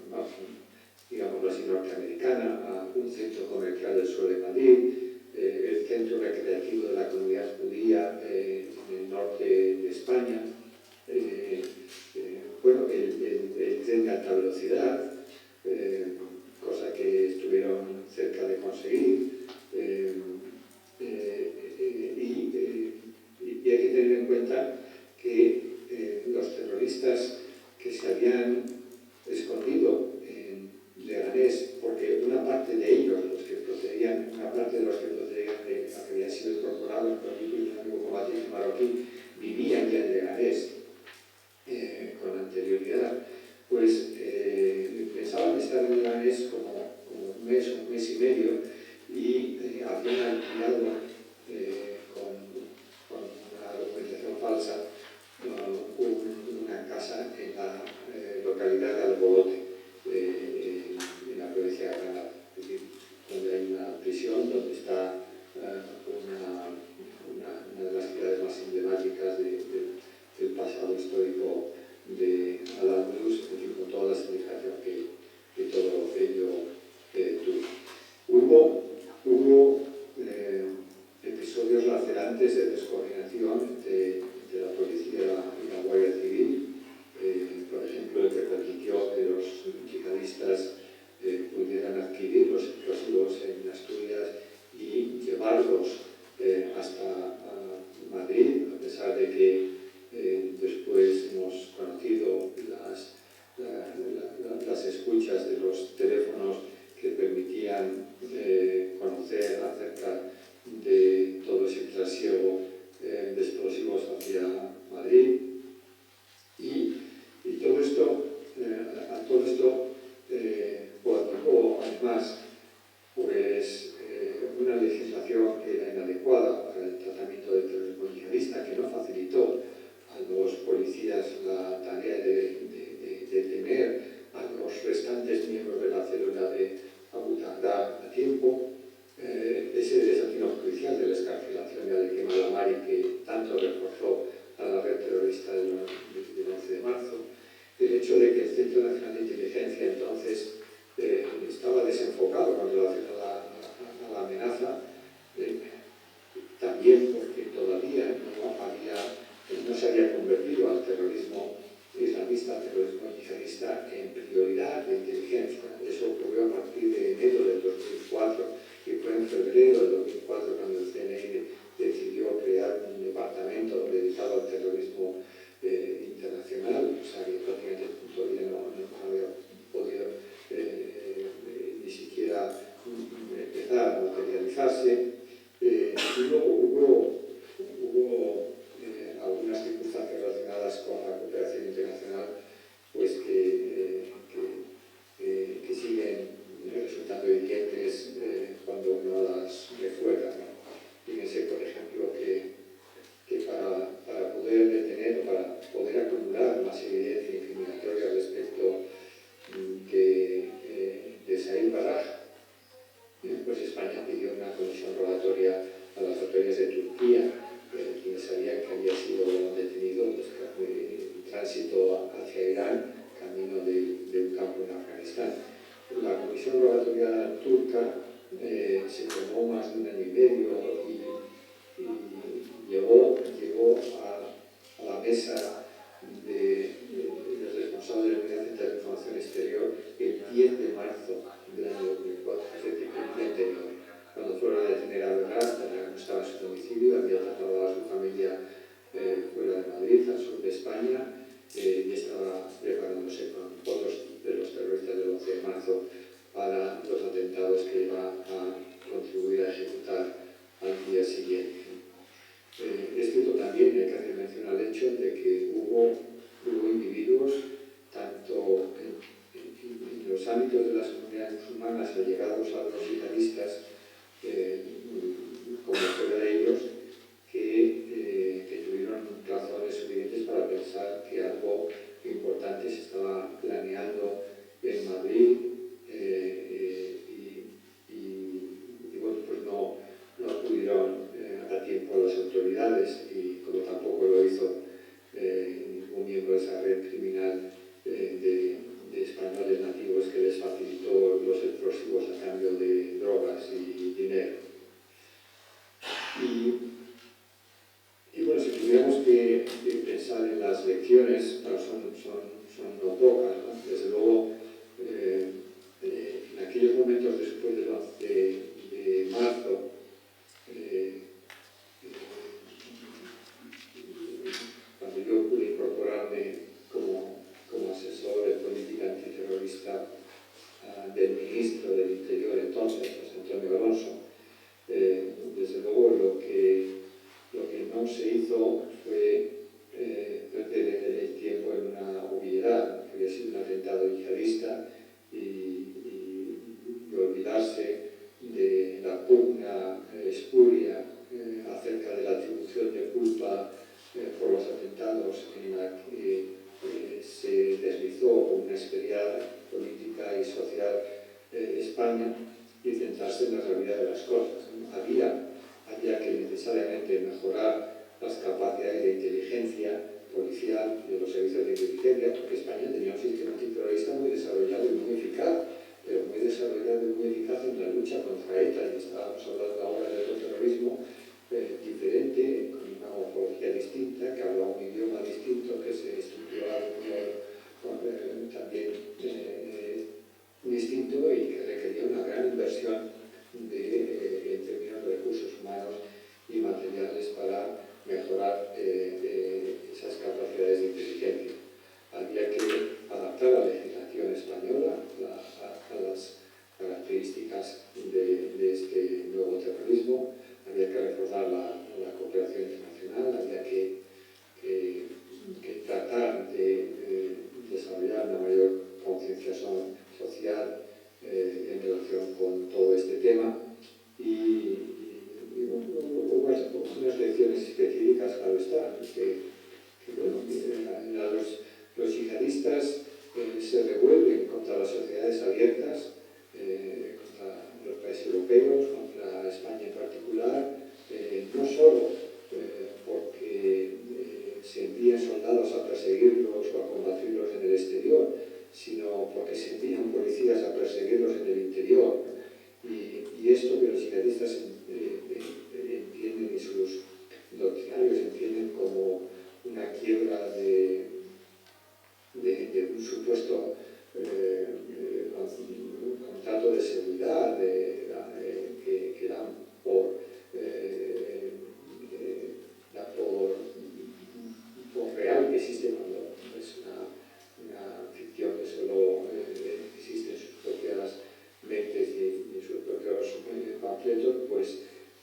digámoslo así, norteamericana, a un centro comercial del sur de Madrid, el centro recreativo de la comunidad judía en el norte de España, bueno, el tren de alta velocidad, cosa que estuvieron cerca de conseguir, y hay que tener en cuenta que los terroristas que se habían escondido en Leganés, porque una parte de ellos, una parte de los que procedían de lo que había sido incorporado por un amigo combatiente marroquí, vivían ya en Leganés con anterioridad, pues pensaban estar en Leganés como un mes y medio, y habían alquilado con una documentación falsa una casa en la localidad de Albolote, en la provincia de Granada, es decir, donde hay una prisión, donde está una de las ciudades más emblemáticas del pasado histórico de Al-Ándalus, es decir, con toda la significación que todo ello tuvo. Hubo episodios comisión rogatoria a las autoridades de Turquía, quienes sabían que había sido detenido en tránsito hacia Irán, camino de un campo en Afganistán. La comisión rogatoria turca se tomó más de un año y medio y llegó a la mesa de responsables de la Unidad Central de Información Exterior el 10 de marzo del año 2004, es decir, el día anterior, cuando fueron a detener a Berat, no estaba en su domicilio, había trasladado a su familia fuera de Madrid, al sur de España, y estaba preparándose con otros de los terroristas del 11 de marzo para los atentados que iba a contribuir a ejecutar al día siguiente. Es cierto también, hay que hacer mención al hecho de que hubo individuos, tanto en los ámbitos de las comunidades musulmanas allegados a los yihadistas, como fuera de ellos, que tuvieron razones suficientes para pensar que algo importante se estaba planeando en Madrid y bueno, pues no acudieron a tiempo a las autoridades y como tampoco lo hizo ningún miembro de esa red criminal de españoles nativos que les facilitó los explosivos a cambio de drogas y dinero. Y bueno, si tuviéramos que pensar en las lecciones, bueno, son no pocas, ¿no? Desde luego, en aquellos momentos después del 11 de marzo, cuando yo pude incorporarme como asesor de política antiterrorista del ministro del Interior entonces, José Antonio Alonso, desde luego lo que no se hizo fue perder el tiempo en una obviedad, que había sido un atentado yihadista y olvidarse de la pugna espuria acerca de la atribución de culpa por los atentados en la que se deslizó una experiencia política y social España y centrarse en la realidad de las cosas. Había que necesariamente mejorar las capacidades de inteligencia policial de los servicios de inteligencia, porque España tenía un sistema antiterrorista muy desarrollado y muy eficaz, pero muy desarrollado y muy eficaz en la lucha contra ETA, y estábamos hablando ahora de otro terrorismo diferente, con una morfología distinta, que hablaba un idioma distinto, que se estructuraba de un modo también distinto y que requería una gran inversión en términos de recursos humanos y materiales para mejorar esas capacidades de inteligencia. Había que adaptar la legislación española a las características de este nuevo terrorismo, había que reforzar la cooperación internacional, había que tratar de desarrollar una mayor concienciación social en relación con todo este tema y hubo unas lecciones específicas, claro está, que bueno, los yihadistas se revuelven contra las sociedades abiertas, contra los países europeos, contra España en particular, no solo porque se envían soldados a perseguirlos o a combatirlos en el exterior, sino porque se envían policías a perseguirlos en el interior. Y esto que los yihadistas entienden y sus doctrinarios entienden como una quiebra de un supuesto contrato de seguridad que dan por real, que existe cuando es una ficción que solo existe en sus propias mentes y en sus propios panfletos, pues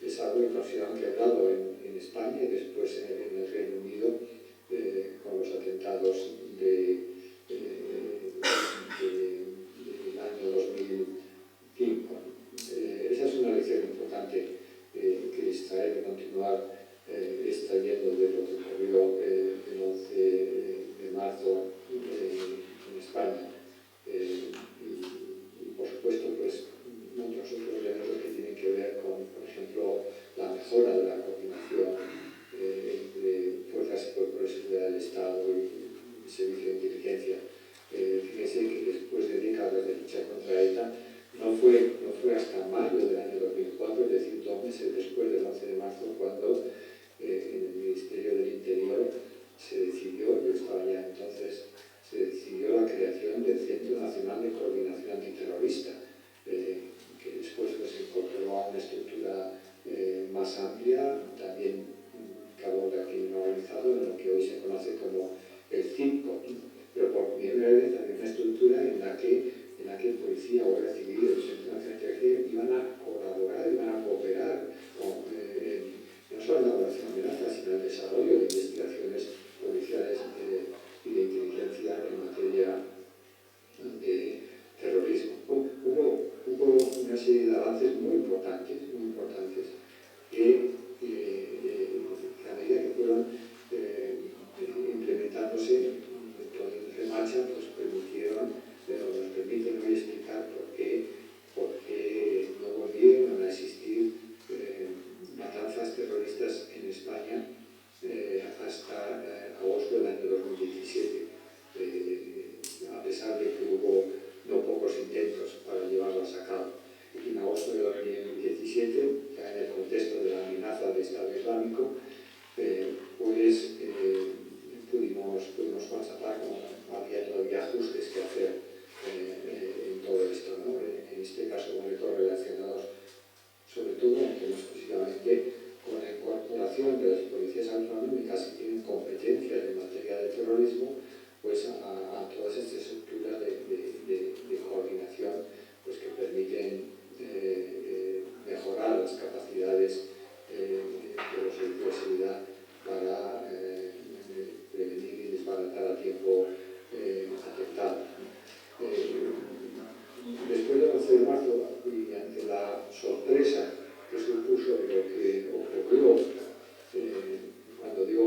es algo que consideran quebrado en España y después en el Reino Unido con los atentados del año 2005. Esa es una lección importante que extraer, de continuar extrayendo de lo que ocurrió el 11 de marzo en España. Y por supuesto, pues otros elementos que tienen que ver con, por ejemplo, más amplia, también que aborda el crimen organizado, en lo que hoy se conoce como el CIPCO, pero por primera vez había una estructura en la que policía, guardia civil y el Centro Nacional de Inteligencia iban a colaborar, iban a cooperar no solo en la evaluación de amenazas, sino en el desarrollo de investigaciones policiales y de inteligencia en materia de terrorismo. Hubo una serie de avances muy importantes que a medida que fueron implementándose, poniéndose en marcha, pues nos permiten hoy explicar por qué no volvieron a existir matanzas terroristas en España hasta agosto del año 2017, a pesar de que hubo no pocos intentos para llevarlas a cabo. En agosto de 2017, ya en el contexto de la amenaza de Estado Islámico, pudimos constatar que había todavía ajustes que hacer en todo esto, ¿no? En este caso concreto relacionados sobre todo, aunque no exclusivamente, con la incorporación de las policías autonómicas que tienen competencias en materia de terrorismo, pues a todas estas estructuras de coordinación pues que permiten mejorar las capacidades de los servicios de seguridad para prevenir y desbaratar a tiempo atentados. Después del 11 de marzo y ante la sorpresa que supuso lo que ocurrió, cuando digo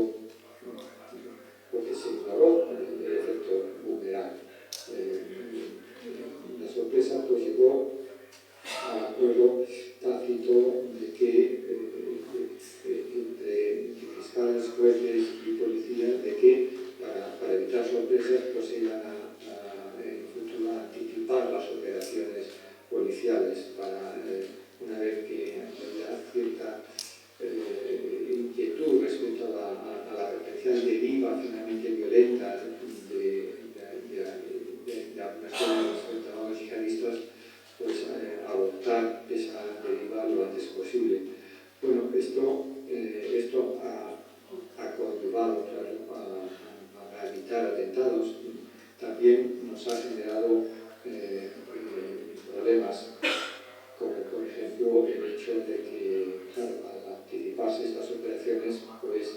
porque se ignoró el efecto boomerang, la sorpresa pues llegó al acuerdo tácito de que entre fiscales, jueces y policías, de que para evitar sorpresas pues iban en el futuro a anticipar las operaciones policiales para una vez que había cierta inquietud respecto a la potencial deriva finalmente violenta de algunas zonas de los yihadistas, pues adoptar esa deriva lo antes posible. Bueno, esto ha coadyuvado, claro, a evitar atentados. También nos ha generado problemas, como por ejemplo el hecho de que, claro, al anticiparse estas operaciones, pues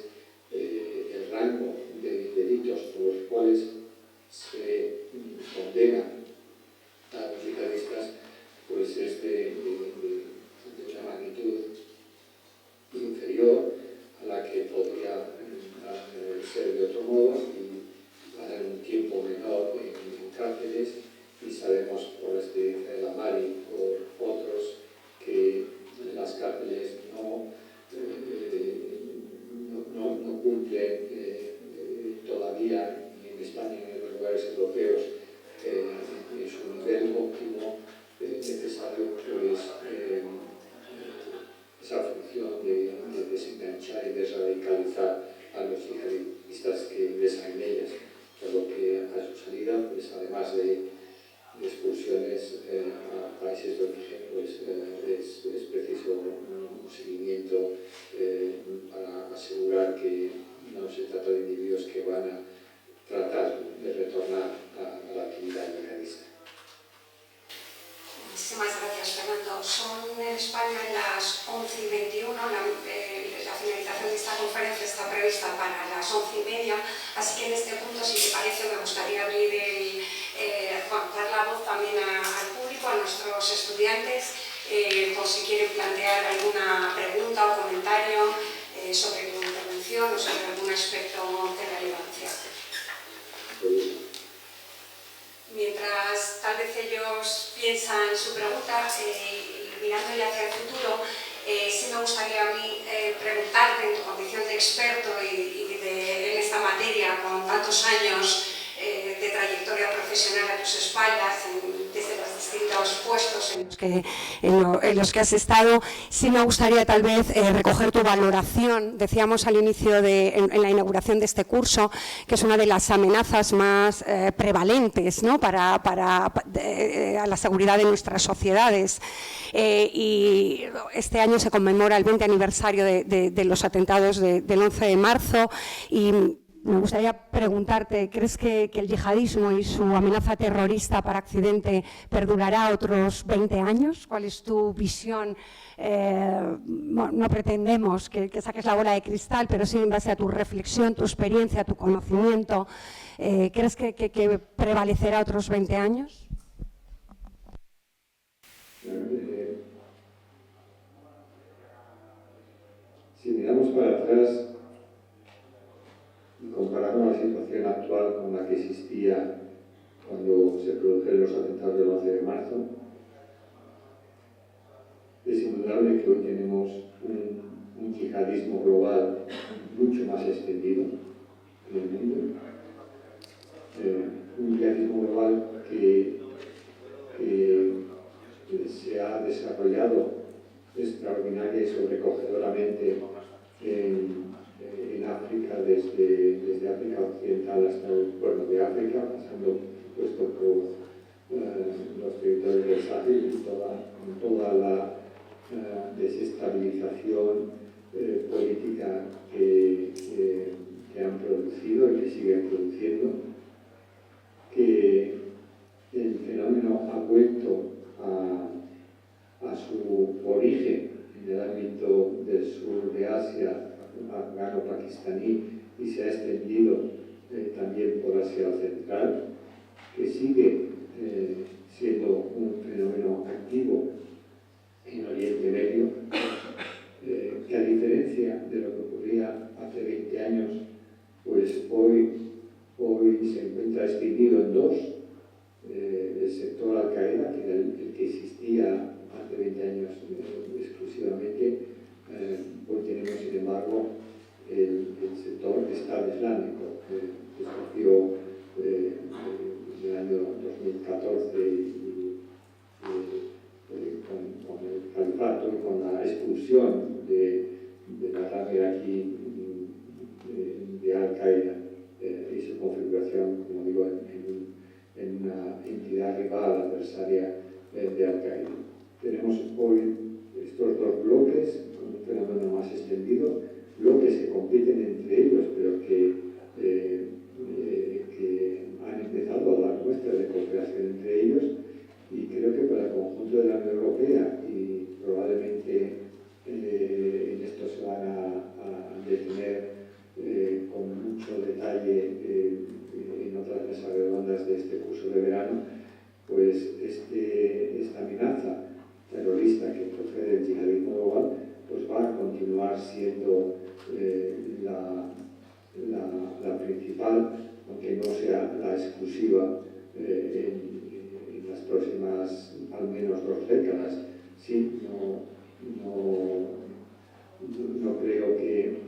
el rango de delitos por los cuales se condena a los yihadistas pues es de una magnitud inferior a la que podría ser de otro modo y para un tiempo menor en cárceles, y sabemos por la experiencia de la Mari y por otros que las cárceles no cumplen todavía ni en España ni en los lugares europeos en su nivel óptimo necesario, pues esa función de desenganchar y desradicalizar a los yihadistas que ingresan en ellas, por lo que a su salida, pues además de expulsiones a países de origen, pues es preciso un seguimiento para asegurar que no se trata de individuos que van a tratar de retornar a la actividad yihadista. Muchísimas gracias, Fernando. Son en España las 11:21, la finalización de esta conferencia está prevista para las 11:30, así que en este punto, si te parece, me gustaría abrir dar la voz también al público, a nuestros estudiantes, por si quieren plantear alguna pregunta o comentario sobre tu intervención o sobre algún aspecto de relevancia. Mientras tal vez ellos piensan su pregunta y mirando ya hacia el futuro, sí me gustaría a mí preguntarte, en tu condición de experto en esta materia, con tantos años de trayectoria profesional a tus espaldas, desde las distintos puestos en los que has estado. Sí me gustaría tal vez recoger tu valoración. Decíamos al inicio, en la inauguración de este curso, que es una de las amenazas más prevalentes, ¿no?, a la seguridad de nuestras sociedades. Y este año se conmemora el 20 aniversario de los atentados del 11 de marzo y me gustaría preguntarte, ¿crees que el yihadismo y su amenaza terrorista para Occidente perdurará otros 20 años? ¿Cuál es tu visión? No pretendemos que saques la bola de cristal, pero sí en base a tu reflexión, tu experiencia, tu conocimiento. ¿Crees que prevalecerá otros 20 años? Si miramos para atrás y comparamos la situación actual con la que existía cuando se produjeron los atentados del 11 de marzo, es indudable que hoy tenemos un yihadismo global mucho más extendido en el mundo, un yihadismo global que se ha desarrollado extraordinaria y sobrecogedoramente en África, desde África Occidental hasta el Cuerno de África, pasando por supuesto por los territorios del Sahel y toda la desestabilización política que han producido y que siguen produciendo, que el fenómeno ha vuelto a su origen en el ámbito del sur de Asia, afgano-pakistaní, y se ha extendido también por Asia Central, que sigue siendo un fenómeno activo en Oriente Medio, que a diferencia de lo que ocurría hace 20 años, pues hoy se encuentra extinguido en dos. El sector Al-Qaeda, que era el que existía hace 20 años exclusivamente, hoy tenemos sin embargo el sector Estado Islámico, que surgió en el año 2014 con el califato y con la expulsión de la rama iraquí de Al-Qaeda y su configuración, como digo, en una entidad rival, adversaria de Al-Qaeda. Tenemos hoy estos dos bloques con un fenómeno más extendido, bloques que compiten entre ellos, pero que han empezado a dar muestras de cooperación entre ellos, y creo que para el conjunto de la Unión Europea, y probablemente en esto se van a detener con mucho detalle en otras mesas redondas de este curso de verano, pues esta amenaza terrorista que procede del yihadismo global pues va a continuar siendo la principal, aunque no sea la exclusiva en las próximas al menos 2 décadas. Sí, no creo que,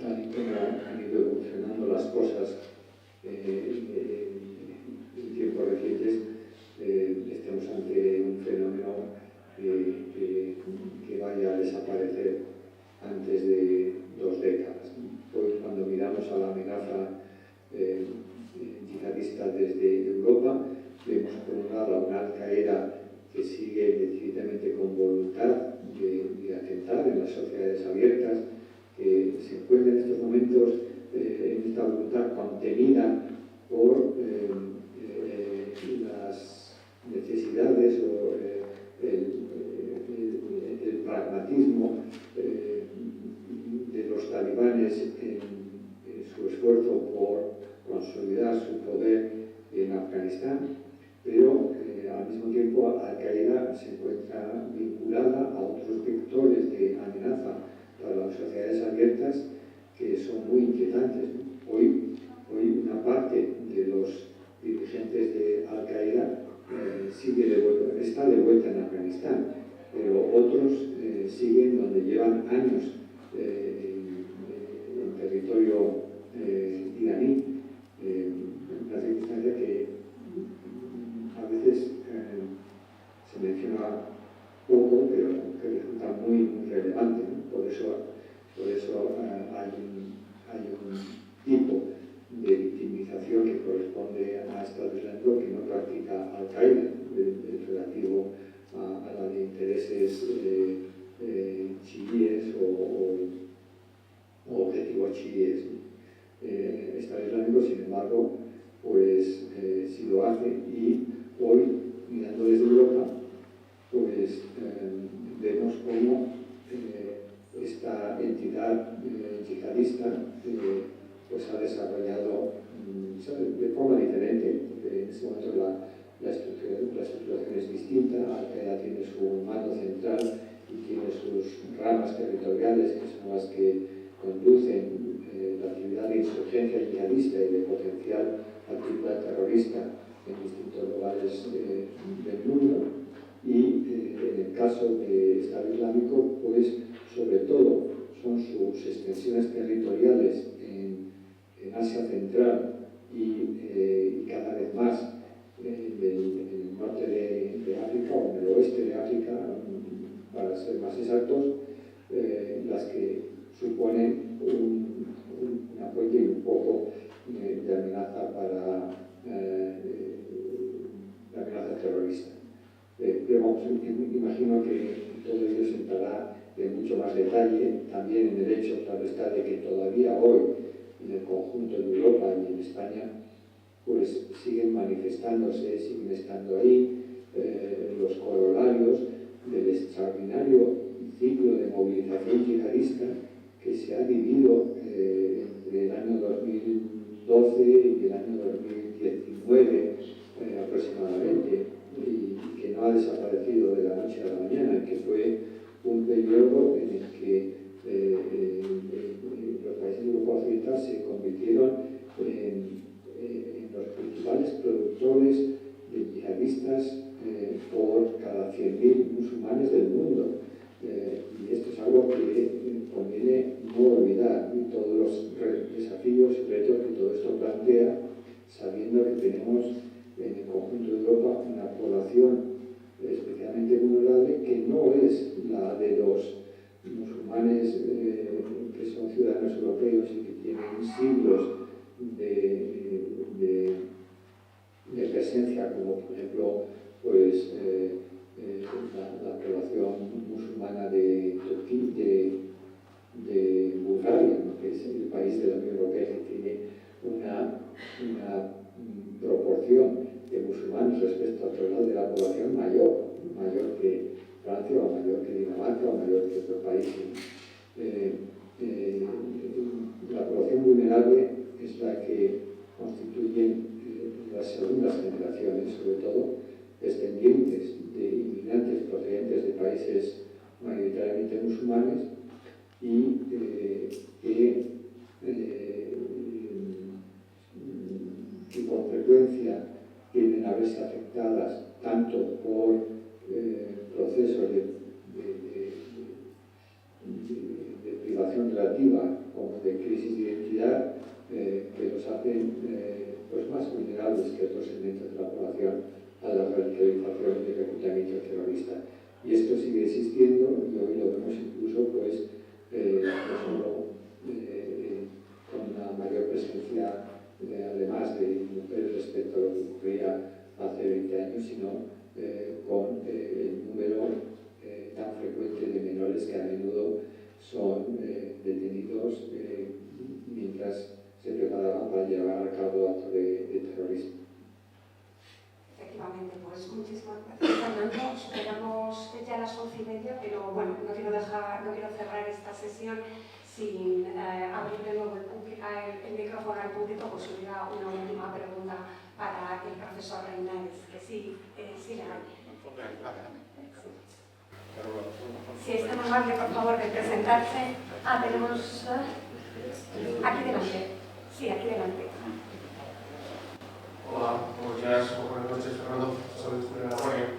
tal y como han ido evolucionando las cosas en tiempos recientes, estemos ante un fenómeno que vaya a desaparecer antes de 2 décadas. Hoy, cuando miramos a la amenaza yihadista desde Europa, vemos por un lado a una Al-Qaeda que sigue decididamente con voluntad de atentar en las sociedades abiertas, que se encuentra en estos momentos en esta voluntad contenida por las necesidades o el pragmatismo de los talibanes en su esfuerzo por consolidar su poder en Afganistán, pero al mismo tiempo Al-Qaeda se encuentra vinculada a otros vectores de amenaza para las sociedades abiertas que son muy inquietantes. Hoy una parte de los dirigentes de Al-Qaeda está de vuelta en Afganistán, pero otros siguen donde llevan años en territorio iraní, una circunstancia que a veces se menciona poco, pero que resulta muy, muy relevante, ¿no? Por eso hay un tipo de victimización que corresponde a Estado Islámico que no practica Al-Qaeda, relativo a la de intereses chiíes o objetivos chiíes. Estado Islámico, sin embargo, pues sí lo hace, y hoy, mirando desde Europa, pues vemos cómo esta entidad yihadista pues ha desarrollado de forma diferente, porque en este momento la estructuración es distinta. Al-Qaeda tiene su mando central y tiene sus ramas territoriales, que son las que conducen la actividad de insurgencia yihadista y de potencial actividad terrorista en distintos lugares del mundo. Y en el caso de Estado Islámico, pues sobre todo son sus extensiones territoriales en Asia Central y cada vez más en el norte de África, o en el oeste de África, para ser más exactos, las que suponen un apoyo y un poco de amenaza para la amenaza terrorista. Pero vamos, imagino que todo ello se entrará en mucho más detalle, también en el hecho, claro está, de que todavía hoy en el conjunto de Europa y en España pues siguen manifestándose, siguen estando ahí los corolarios del extraordinario ciclo de movilización yihadista que se ha vivido entre el año 2012 y el año 2019 aproximadamente, y que no ha desaparecido de la noche a la mañana, que fue un periodo en el que los países de Europa Occidental se convirtieron en los principales productores de yihadistas por cada 100.000 musulmanes del mundo. Y esto es algo que conviene no olvidar, y todos los desafíos y retos que todo esto plantea, sabiendo que tenemos en el conjunto de Europa una población especialmente vulnerable, que no es la de los musulmanes que son ciudadanos europeos y que tienen siglos de presencia, como por ejemplo pues, la población musulmana de Bulgaria, ¿no? Que es el país de la Unión Europea que tiene una proporción de musulmanes respecto al total de la población mayor que Francia, o mayor que Dinamarca, o mayor que otros países. La población vulnerable es la que constituyen las segundas generaciones, sobre todo descendientes de inmigrantes procedentes de países mayoritariamente musulmanes, y que con frecuencia tienden a verse afectadas tanto por procesos de privación relativa como de crisis de identidad, que los hacen pues más vulnerables que otros segmentos de la población a la radicalización y reclutamiento terrorista. Y esto sigue existiendo, y hoy lo vemos incluso pues, no solo con una mayor presencia, además de mujeres respecto a lo que ocurría hace 20 años, sino con el número tan frecuente de menores que a menudo son detenidos mientras se preparaban para llevar a cabo actos de terrorismo. Efectivamente, pues muchísimas gracias, Fernando. Superamos ya las 11:30, pero bueno, no quiero cerrar esta sesión sin abrir de nuevo el micrófono al público, pues hubiera una última pregunta para el profesor Reinares, que sí le hay. Si es tan amable, por favor, de presentarse. Tenemos aquí delante. Sí, aquí delante. Hola, buenos días o buenas noches, Fernando, soy de la Polonia.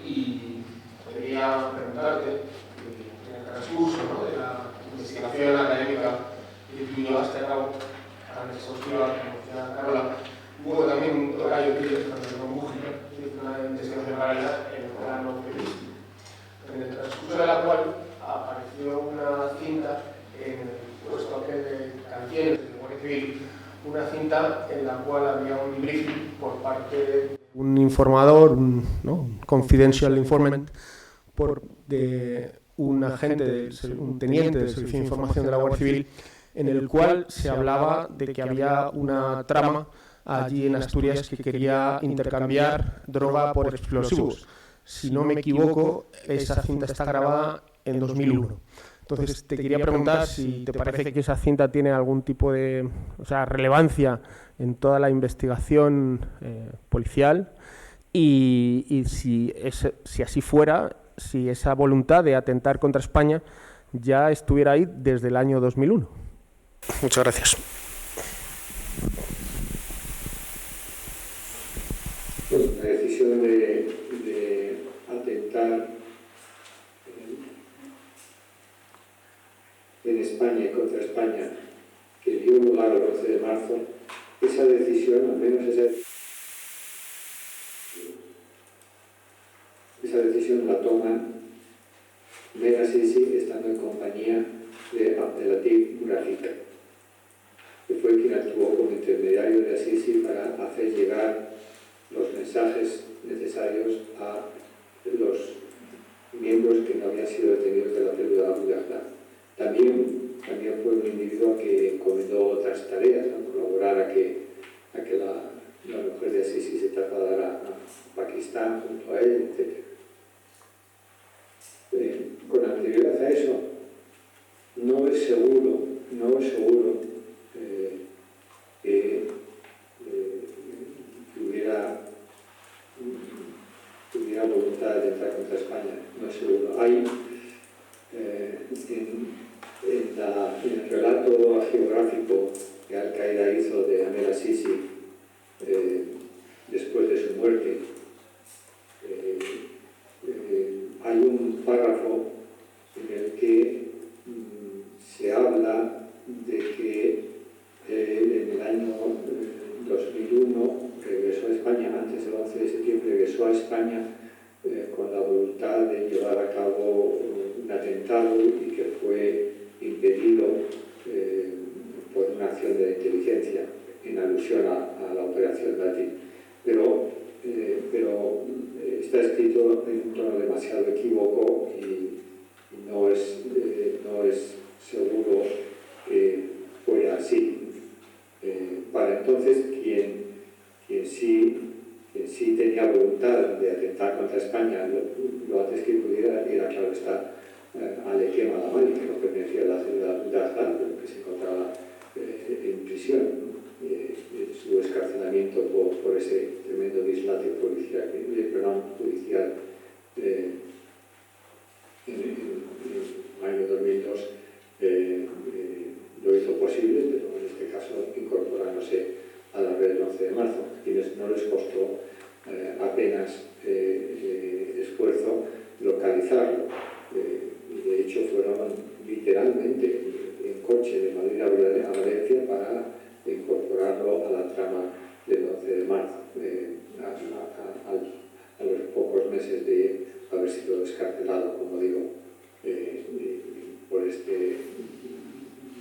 Y quería preguntarte, en el transcurso, ¿no?, de la investigación académica que tú llevaste a cabo, tan exhaustiva, como decía Carola, hubo también un tocayo tuyo, Fernando Mújica, que hizo una investigación paralela en verano periodístico, en el transcurso de la cual apareció una cinta en el puesto aquel de Cantienes, de Guardia Civil, una cinta en la cual había un briefing por parte de un informador, un confidential informant, de un agente, un teniente del Servicio de Información de la Guardia Civil, en el cual se hablaba de que había una trama allí en Asturias que quería intercambiar droga por explosivos. Si no me equivoco, esa cinta está grabada en 2001. Entonces, te quería preguntar si te parece que esa cinta tiene algún tipo de relevancia en toda la investigación policial y si así fuera, si esa voluntad de atentar contra España ya estuviera ahí desde el año 2001. Muchas gracias. Pues la decisión de atentar en España y contra España, que dio lugar al 11 de marzo, esa decisión, al menos esa decisión la toman Mera Sisi estando en compañía de Abdelatif Bourafika, que fue quien actuó como intermediario de Sisi para hacer llegar los mensajes necesarios a los miembros que no habían sido detenidos de la célula de Abu Ghazal. También fue un individuo que encomendó otras tareas, ¿no? Colaborar a que la mujer de Sisi se trasladara a Pakistán junto a él, etc. Con anterioridad a eso, no es seguro que hubiera voluntad de entrar contra España, no es seguro. Hay en el relato geográfico que Al-Qaeda hizo de Amir al-Sisi después de su muerte, hay un párrafo en el que se habla de que en el año 2001 regresó a España, antes del 11 de septiembre regresó a España con la voluntad de llevar a cabo un atentado y que fue impedido por una acción de inteligencia en alusión a la operación Latin. Pero está escrito en un tono demasiado equívoco y no es seguro que fuera así. Para entonces, quien sí tenía voluntad de atentar contra España lo antes que pudiera era, claro está, Alequem Alamani, que no pertenecía a la célula de Ghazal, pero que se encontraba en prisión. Su escarcelamiento por ese tremendo dislate judicial en el año 2002 lo hizo posible, pero en este caso incorporándose a la red del 11 de marzo, a quienes no les costó apenas esfuerzo localizarlo. De hecho, fueron literalmente en coche de Madrid a Valencia para incorporarlo a la trama del 11 de marzo, a los pocos meses de haber sido descarcelado, como digo, por este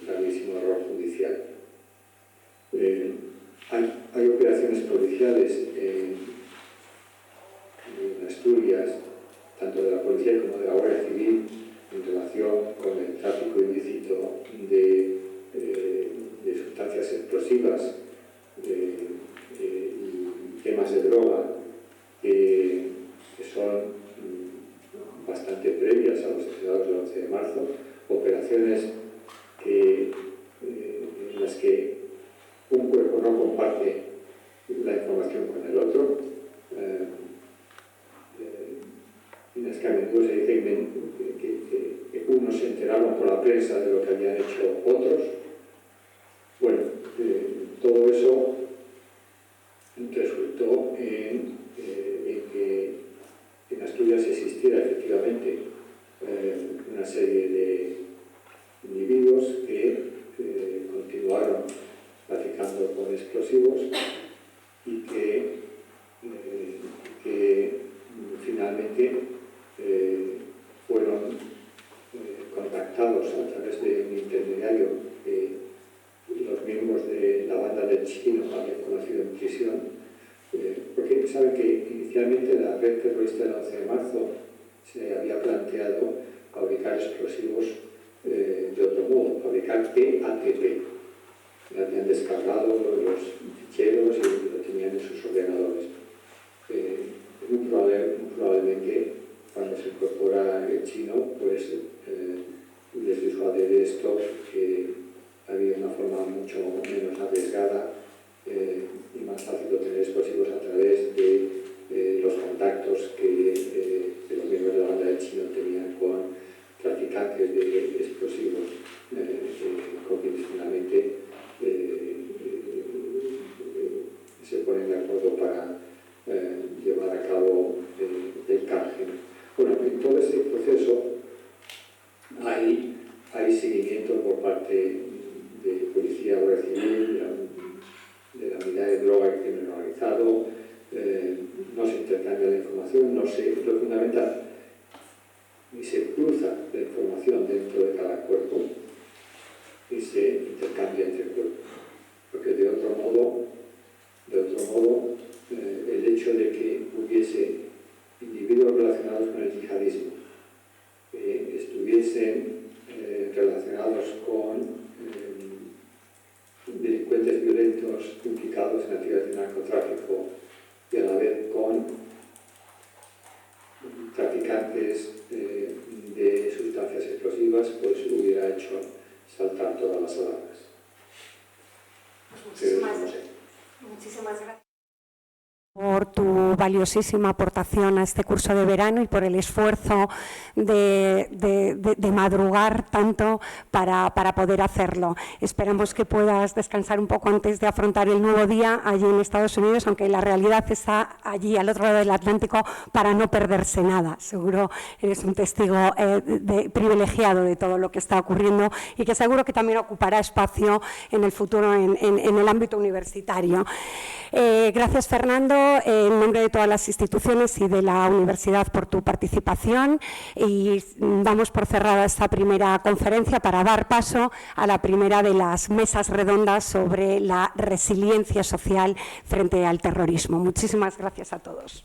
gravísimo error judicial. Hay operaciones policiales en Asturias, tanto de la policía como de la Guardia Civil, en relación con el tráfico ilícito de sustancias explosivas y temas de droga que son bastante previas a los asesinatos del 11 de marzo, operaciones en las que un cuerpo no comparte la información con el otro, en las que a menudo se dice que unos se enteraron por la prensa de lo que habían hecho otros. Bueno, todo eso resultó en que en Asturias existiera efectivamente una serie de individuos que continuaron traficando con explosivos y que finalmente planteado fabricar explosivos de otro modo, fabricar PATP. Lo habían descargado los ficheros y lo tenían en sus ordenadores. Muy probablemente cuando se incorpora el chino, pues les disuade esto, que había una forma mucho menos arriesgada y más fácil de obtener explosivos a través de los contactos que los miembros de la banda del chino tenían con traficantes de explosivos con quienes finalmente se ponen de acuerdo para llevar a cabo el canje. Bueno, en todo este proceso hay seguimiento por parte de Policía Guardia Civil, de la Unidad de Droga y Crimen Organizado, no se intercambia la información, lo fundamental, y se cruza la información dentro de cada cuerpo y se intercambia entre cuerpos, porque de otro modo el hecho de que hubiese individuos relacionados con el yihadismo, estuviesen relacionados con delincuentes violentos implicados en actividades de narcotráfico y a la vez con traficantes de sustancias explosivas, pues hubiera hecho saltar todas las alarmas. Muchísimas gracias por tu valiosísima aportación a este curso de verano y por el esfuerzo de madrugar tanto para poder hacerlo. Esperamos que puedas descansar un poco antes de afrontar el nuevo día allí en Estados Unidos, aunque la realidad está allí al otro lado del Atlántico, para no perderse nada. Seguro eres un testigo privilegiado de todo lo que está ocurriendo y que seguro que también ocupará espacio en el futuro en el ámbito universitario. Gracias, Fernando, en nombre de todas las instituciones y de la universidad por tu participación, y damos por cerrada esta primera conferencia para dar paso a la primera de las mesas redondas sobre la resiliencia social frente al terrorismo. Muchísimas gracias a todos.